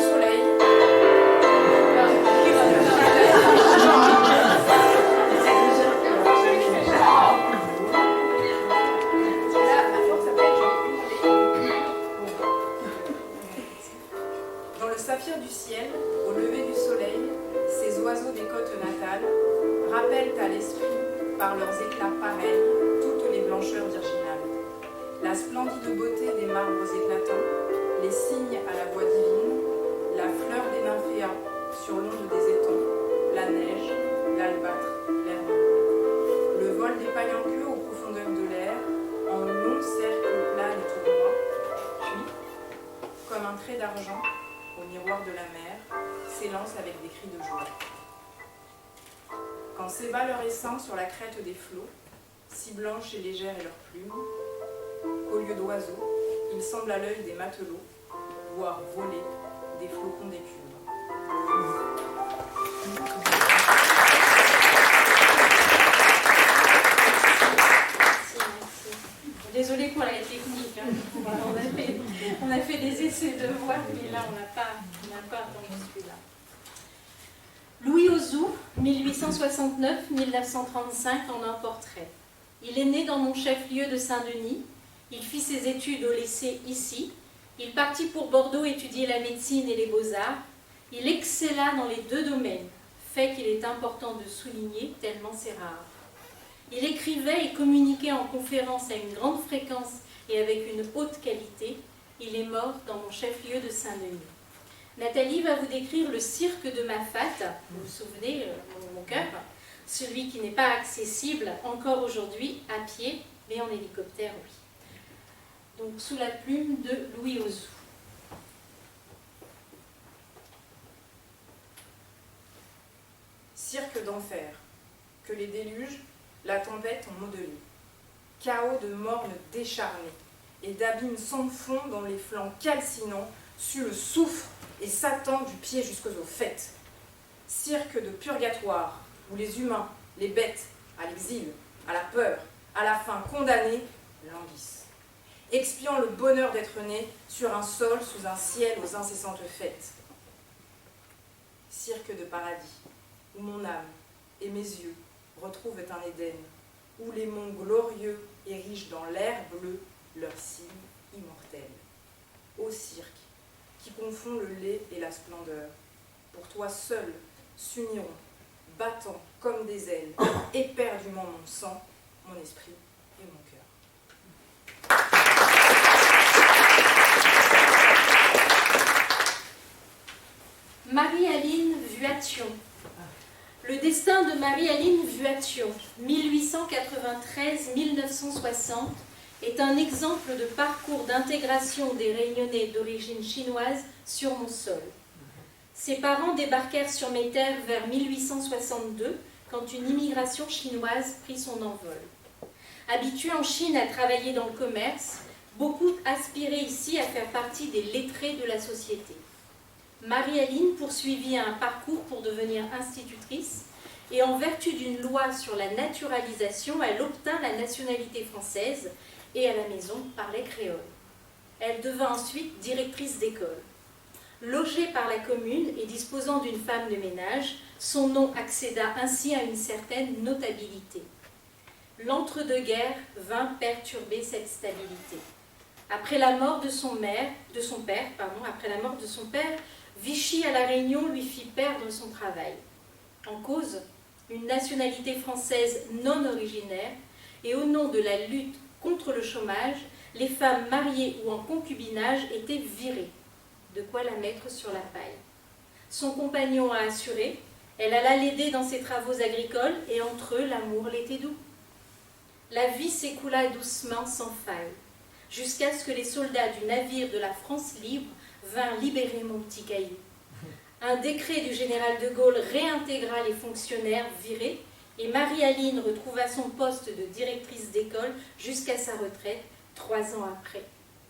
Dans le saphir du ciel, au lever du soleil, ces oiseaux des côtes natales rappellent à l'esprit, par leurs éclats pareils, toutes les blancheurs virginales. La splendide beauté des marbres éclatants, les cygnes à la voix divine, la fleur des nymphéas sur l'onde des étangs, la neige, l'albâtre, l'hermine. Le vol des pailles en queue aux profondeurs de l'air, en long cercle plat et tournois, puis, comme un trait d'argent, au miroir de la mer, s'élance avec des cris de joie. Quand s'ébat leur essaim sur la crête des flots, si blanches et légères et leurs plumes, qu'au lieu d'oiseaux, ils semblent à l'œil des matelots, voir voler des flocons d'écume. Désolée pour la technique, hein. On a fait des essais de voix, mais là on n'a pas entendu celui-là. Louis Ozou, 1869-1935, en un portrait. Il est né dans mon chef-lieu de Saint-Denis. Il fit ses études au lycée ici. Il partit pour Bordeaux étudier la médecine et les beaux-arts. Il excella dans les deux domaines, fait qu'il est important de souligner tellement c'est rare. Il écrivait et communiquait en conférence à une grande fréquence et avec une haute qualité. Il est mort dans mon chef-lieu de Saint-Denis. Nathalie va vous décrire le cirque de Mafate, vous vous souvenez, mon cœur, celui qui n'est pas accessible encore aujourd'hui à pied, mais en hélicoptère, oui. Donc sous la plume de Louis Ozou. Cirque d'enfer, que les déluges, la tempête ont modelé. Chaos de mornes décharnés et d'abîmes sans fond dont les flancs calcinants suent le soufre et s'attendent du pied jusqu'aux fêtes. Cirque de purgatoire, où les humains, les bêtes, à l'exil, à la peur, à la faim condamnés, languissent, expiant le bonheur d'être nés sur un sol sous un ciel aux incessantes fêtes. Cirque de paradis, où mon âme et mes yeux retrouvent un Éden, où les monts glorieux érigent dans l'air bleu leurs signes immortels. Ô cirque, qui confond le lait et la splendeur, pour toi seul s'uniront, battant comme des ailes, éperdument mon sang, mon esprit et mon cœur. Marie-Aline Vuattion. Le destin de Marie-Aline Vuattion, 1893-1960, est un exemple de parcours d'intégration des Réunionnais d'origine chinoise sur mon sol. Ses parents débarquèrent sur mes terres vers 1862, quand une immigration chinoise prit son envol. Habitués en Chine à travailler dans le commerce, beaucoup aspiraient ici à faire partie des lettrés de la société. Marie-Aline poursuivit un parcours pour devenir institutrice et en vertu d'une loi sur la naturalisation, elle obtint la nationalité française et à la maison parlait créole. Elle devint ensuite directrice d'école. Logée par la commune et disposant d'une femme de ménage, son nom accéda ainsi à une certaine notabilité. L'entre-deux-guerres vint perturber cette stabilité. Après la mort de son père, Vichy à La Réunion lui fit perdre son travail. En cause, une nationalité française non originaire et au nom de la lutte contre le chômage, les femmes mariées ou en concubinage étaient virées. De quoi la mettre sur la paille. Son compagnon a assuré, elle alla l'aider dans ses travaux agricoles et entre eux, l'amour l'était doux. La vie s'écoula doucement sans faille, jusqu'à ce que les soldats du navire de la France libre vinrent libérer mon petit caillou. Un décret du général de Gaulle réintégra les fonctionnaires virés et Marie-Aline retrouva son poste de directrice d'école jusqu'à sa retraite 3 ans après.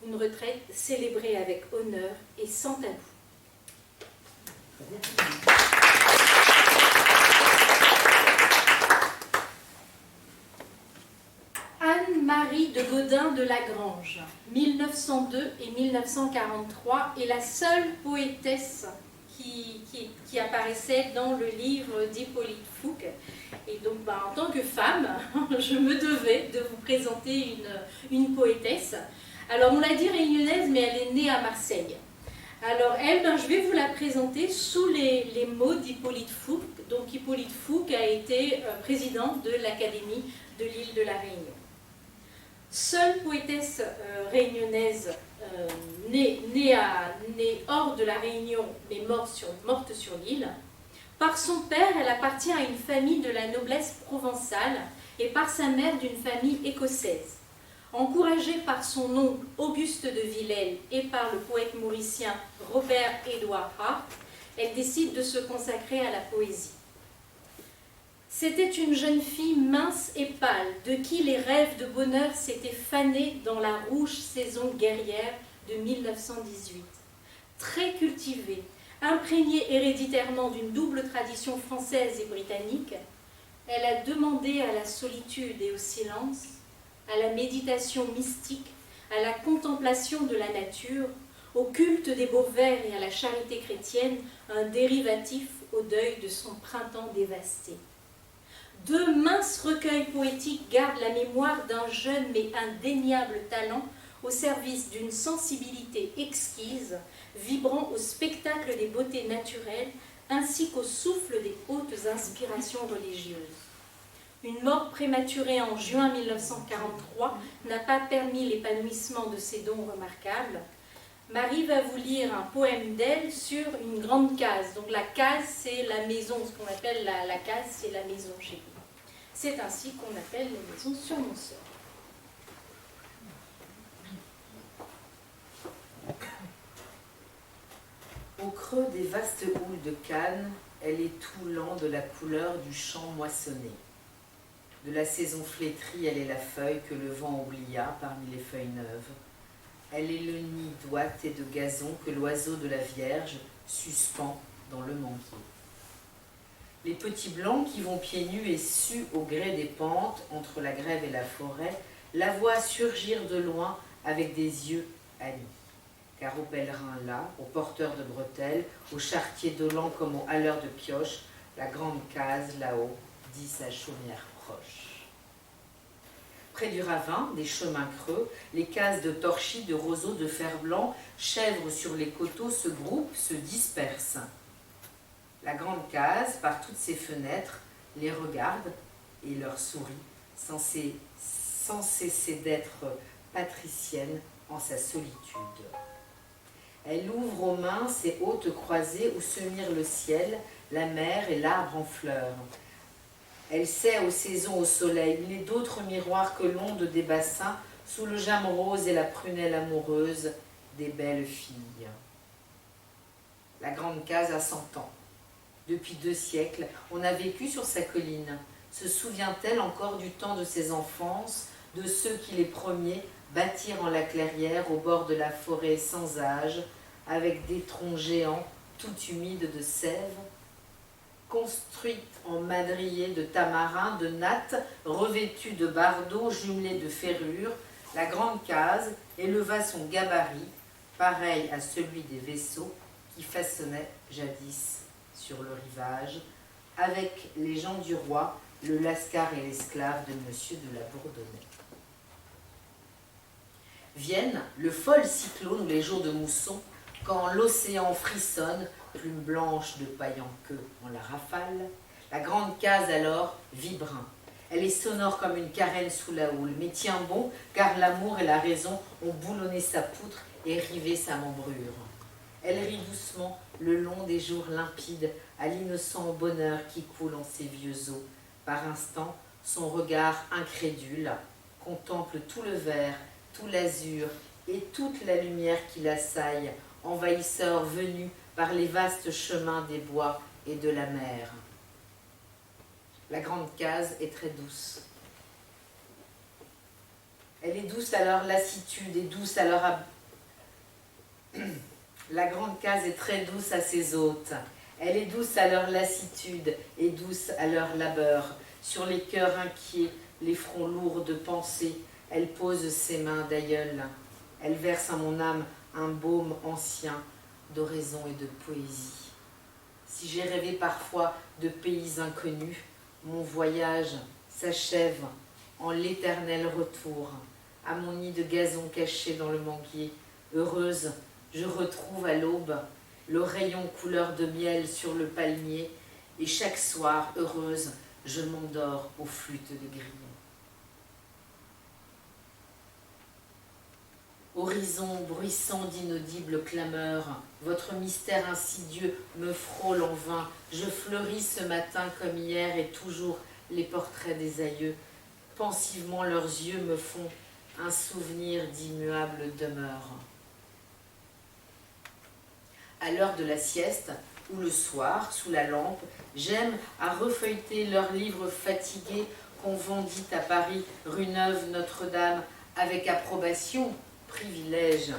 Une retraite célébrée avec honneur et sans tabou. Anne-Marie de Gaudin de Lagrange, 1902 et 1943, est la seule poétesse qui apparaissait dans le livre d'Hippolyte Fouque. Et donc, en tant que femme, je me devais de vous présenter une poétesse. Alors, on l'a dit réunionnaise, mais elle est née à Marseille. Alors, elle, je vais vous présenté sous les mots d'Hippolyte Fouque. Donc Hippolyte Fouque a été président de l'Académie de l'île de la Réunion. Seule poétesse réunionnaise née hors de la Réunion, mais morte sur l'île. Par son père, elle appartient à une famille de la noblesse provençale et par sa mère d'une famille écossaise. Encouragée par son oncle Auguste de Villèle et par le poète mauricien Robert Édouard Hart, elle décide de se consacrer à la poésie. C'était une jeune fille mince et pâle, de qui les rêves de bonheur s'étaient fanés dans la rouge saison guerrière de 1918. Très cultivée, imprégnée héréditairement d'une double tradition française et britannique, elle a demandé à la solitude et au silence, à la méditation mystique, à la contemplation de la nature, au culte des beaux vers et à la charité chrétienne, un dérivatif au deuil de son printemps dévasté. Deux minces recueils poétiques gardent la mémoire d'un jeune mais indéniable talent au service d'une sensibilité exquise, vibrant au spectacle des beautés naturelles ainsi qu'au souffle des hautes inspirations religieuses. Une mort prématurée en juin 1943 n'a pas permis l'épanouissement de ses dons remarquables. Marie va vous lire un poème d'elle sur une grande case. Donc la case, c'est la maison, ce qu'on appelle la case, c'est la maison chez nous. C'est ainsi qu'on appelle les maisons sur mon sort. Au creux des vastes houles de Cannes, elle est tout lent de la couleur du champ moissonné. De la saison flétrie, elle est la feuille que le vent oublia parmi les feuilles neuves. Elle est le nid d'ouate et de gazon que l'oiseau de la Vierge suspend dans le manguier. Les petits blancs qui vont pieds nus et suent au gré des pentes entre la grève et la forêt la voient surgir de loin avec des yeux amis. Car aux pèlerins là, aux porteurs de bretelles, aux charretiers dolents comme aux haleurs de pioches, la grande case là-haut dit sa chaumière proche. Près du ravin, des chemins creux, les cases de torchis, de roseaux, de fer blanc, chèvres sur les coteaux se groupent, se dispersent. La grande case, par toutes ses fenêtres, les regarde et leur sourit, sans cesser d'être patricienne en sa solitude. Elle ouvre aux mains ses hautes croisées où se mirent le ciel, la mer et l'arbre en fleurs. Elle sait aux saisons au soleil, il n'est d'autre miroir que l'onde des bassins sous le jambe rose et la prunelle amoureuse des belles filles. La grande case a 100 ans. Depuis 2 siècles, on a vécu sur sa colline. Se souvient-elle encore du temps de ses enfances, de ceux qui les premiers bâtirent en la clairière au bord de la forêt sans âge, avec des troncs géants tout humides de sève, construite en madriers de tamarin, de nattes, revêtue de bardeaux, jumelée de ferrures, la grande case éleva son gabarit, pareil à celui des vaisseaux qui façonnaient jadis sur le rivage, avec les gens du roi, le lascar et l'esclave de Monsieur de la Bourdonnais. Viennent le fol cyclone ou les jours de mousson, quand l'océan frissonne, plume blanche de paille en queue en la rafale, la grande case alors vibre. Elle est sonore comme une carène sous la houle, mais tient bon, car l'amour et la raison ont boulonné sa poutre et rivé sa membrure. Elle rit doucement le long des jours limpides à l'innocent bonheur qui coule en ses vieux os. Par instants, son regard incrédule contemple tout le vert, tout l'azur et toute la lumière qui l'assaille, envahisseur venu par les vastes chemins des bois et de la mer. La grande case est très douce. Elle est douce à leur lassitude et douce à leur... La grande case est très douce à ses hôtes. Elle est douce à leur lassitude et douce à leur labeur. Sur les cœurs inquiets, les fronts lourds de pensée, elle pose ses mains d'aïeul. Elle verse à mon âme un baume ancien d'oraison et de poésie. Si j'ai rêvé parfois de pays inconnus, mon voyage s'achève en l'éternel retour à mon nid de gazon caché dans le manguier. Heureuse, je retrouve à l'aube le rayon couleur de miel sur le palmier, et chaque soir, heureuse, je m'endors aux flûtes de grillons. Horizon bruissant d'inaudibles clameurs, votre mystère insidieux me frôle en vain. Je fleuris ce matin comme hier et toujours les portraits des aïeux. Pensivement leurs yeux me font un souvenir d'immuable demeure. À l'heure de la sieste, ou le soir, sous la lampe, j'aime à refeuilleter leurs livres fatigués qu'on vendit à Paris, rue Neuve Notre-Dame, avec approbation, privilège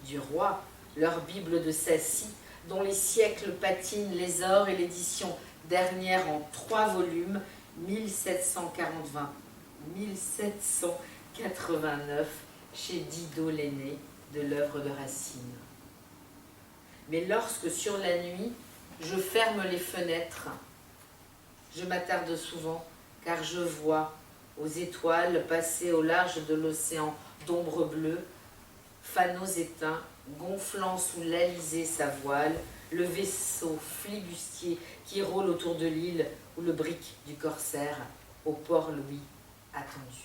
du roi, leur Bible de Sacy, dont les siècles patinent les ors et l'édition dernière en 3 volumes, 1789, chez Didot l'aîné, de l'œuvre de Racine. Mais lorsque sur la nuit, je ferme les fenêtres, je m'attarde souvent, car je vois aux étoiles passer au large de l'océan d'ombre bleue, fanaux éteints, gonflant sous l'alizé sa voile, le vaisseau flibustier qui rôle autour de l'île ou le brick du corsaire au port Louis attendu.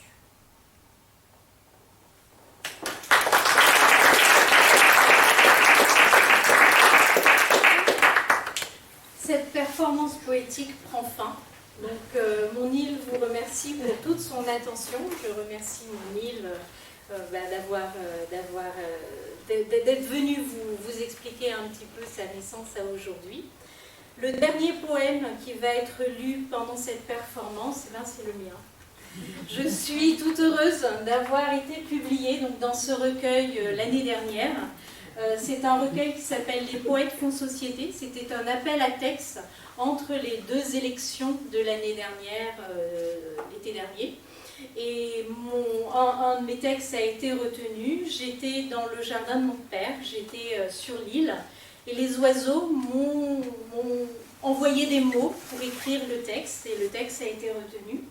Cette performance poétique prend fin. Donc mon île vous remercie pour toute son attention. Je remercie mon île d'être venu vous expliquer un petit peu sa naissance à aujourd'hui. Le dernier poème qui va être lu pendant cette performance, c'est le mien. Je suis toute heureuse d'avoir été publiée donc, dans ce recueil l'année dernière. C'est un recueil qui s'appelle « Les poètes font société ». C'était un appel à texte entre les 2 élections de l'année dernière, l'été dernier. Et un de mes textes a été retenu. J'étais dans le jardin de mon père, j'étais sur l'île, et les oiseaux m'ont envoyé des mots pour écrire le texte, et le texte a été retenu.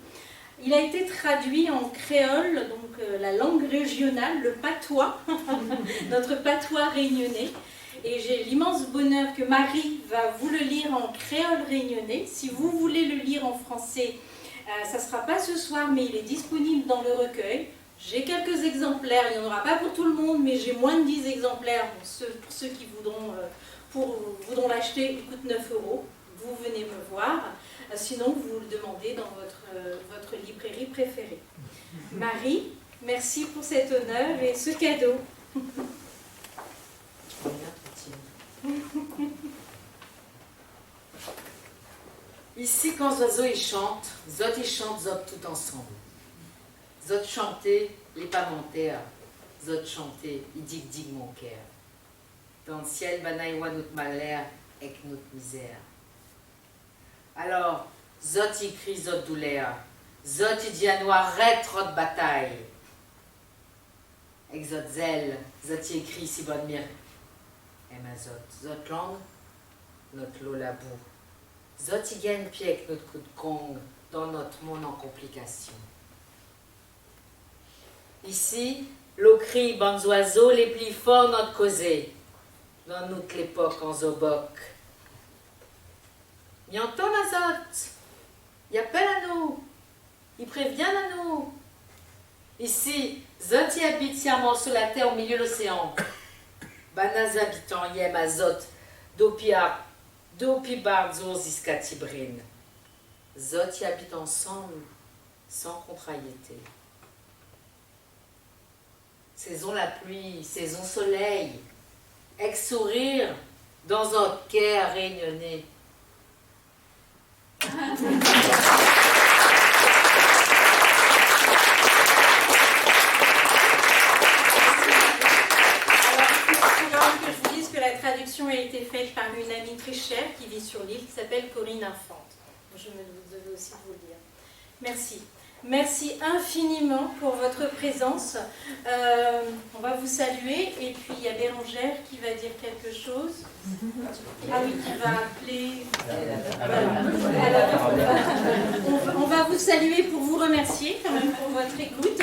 Il a été traduit en créole, donc la langue régionale, le patois, notre patois réunionnais. Et j'ai l'immense bonheur que Marie va vous le lire en créole réunionnais. Si vous voulez le lire en français, ça ne sera pas ce soir, mais il est disponible dans le recueil. J'ai quelques exemplaires, il n'y en aura pas pour tout le monde, mais j'ai moins de 10 exemplaires pour ceux qui voudront l'acheter. Il coûte 9 €. Vous venez me voir. Sinon, vous le demandez dans votre librairie préférée. Marie, merci pour cet honneur et ce cadeau. Ici, quand les oiseaux chantent, zot tout ensemble. Zot chanter, les pas monter, zot chanter, il dig mon cœur. Dans le ciel, banaïwa notre malheur et notre misère. Alors, zot y crie, zot douleur, zot y dit à nous arrête trop de bataille. Et zot zèle, zot y écrit si bonne mire. Et ma zot langue, notre lot la boue. Zot y gagne pied avec notre coup de cong dans notre monde en complication. Ici, l'eau crie, bonnes oiseaux, les plis forts notre causée. Dans notre l'époque en zoboc. Il entend Azot, il appelle à nous, il prévient à nous. Ici, Zot y habite sciemment sur la terre au milieu de l'océan. Banaz habitants yem Azot, dopibar zorziscatibrin. Zot y habite ensemble, sans contrariété. Saison la pluie, saison soleil, ex-sourire, dans un quai réunionnais. Alors, que je vous dise que la traduction a été faite par une amie très chère qui vit sur l'île, qui s'appelle Corinne Infante. Je me devais aussi vous le dire. Merci. Merci infiniment pour votre présence. On va vous saluer et puis il y a Bérangère qui va dire quelque chose. Ah oui, qui va appeler. Alors, on va vous saluer pour vous remercier quand même pour votre écoute.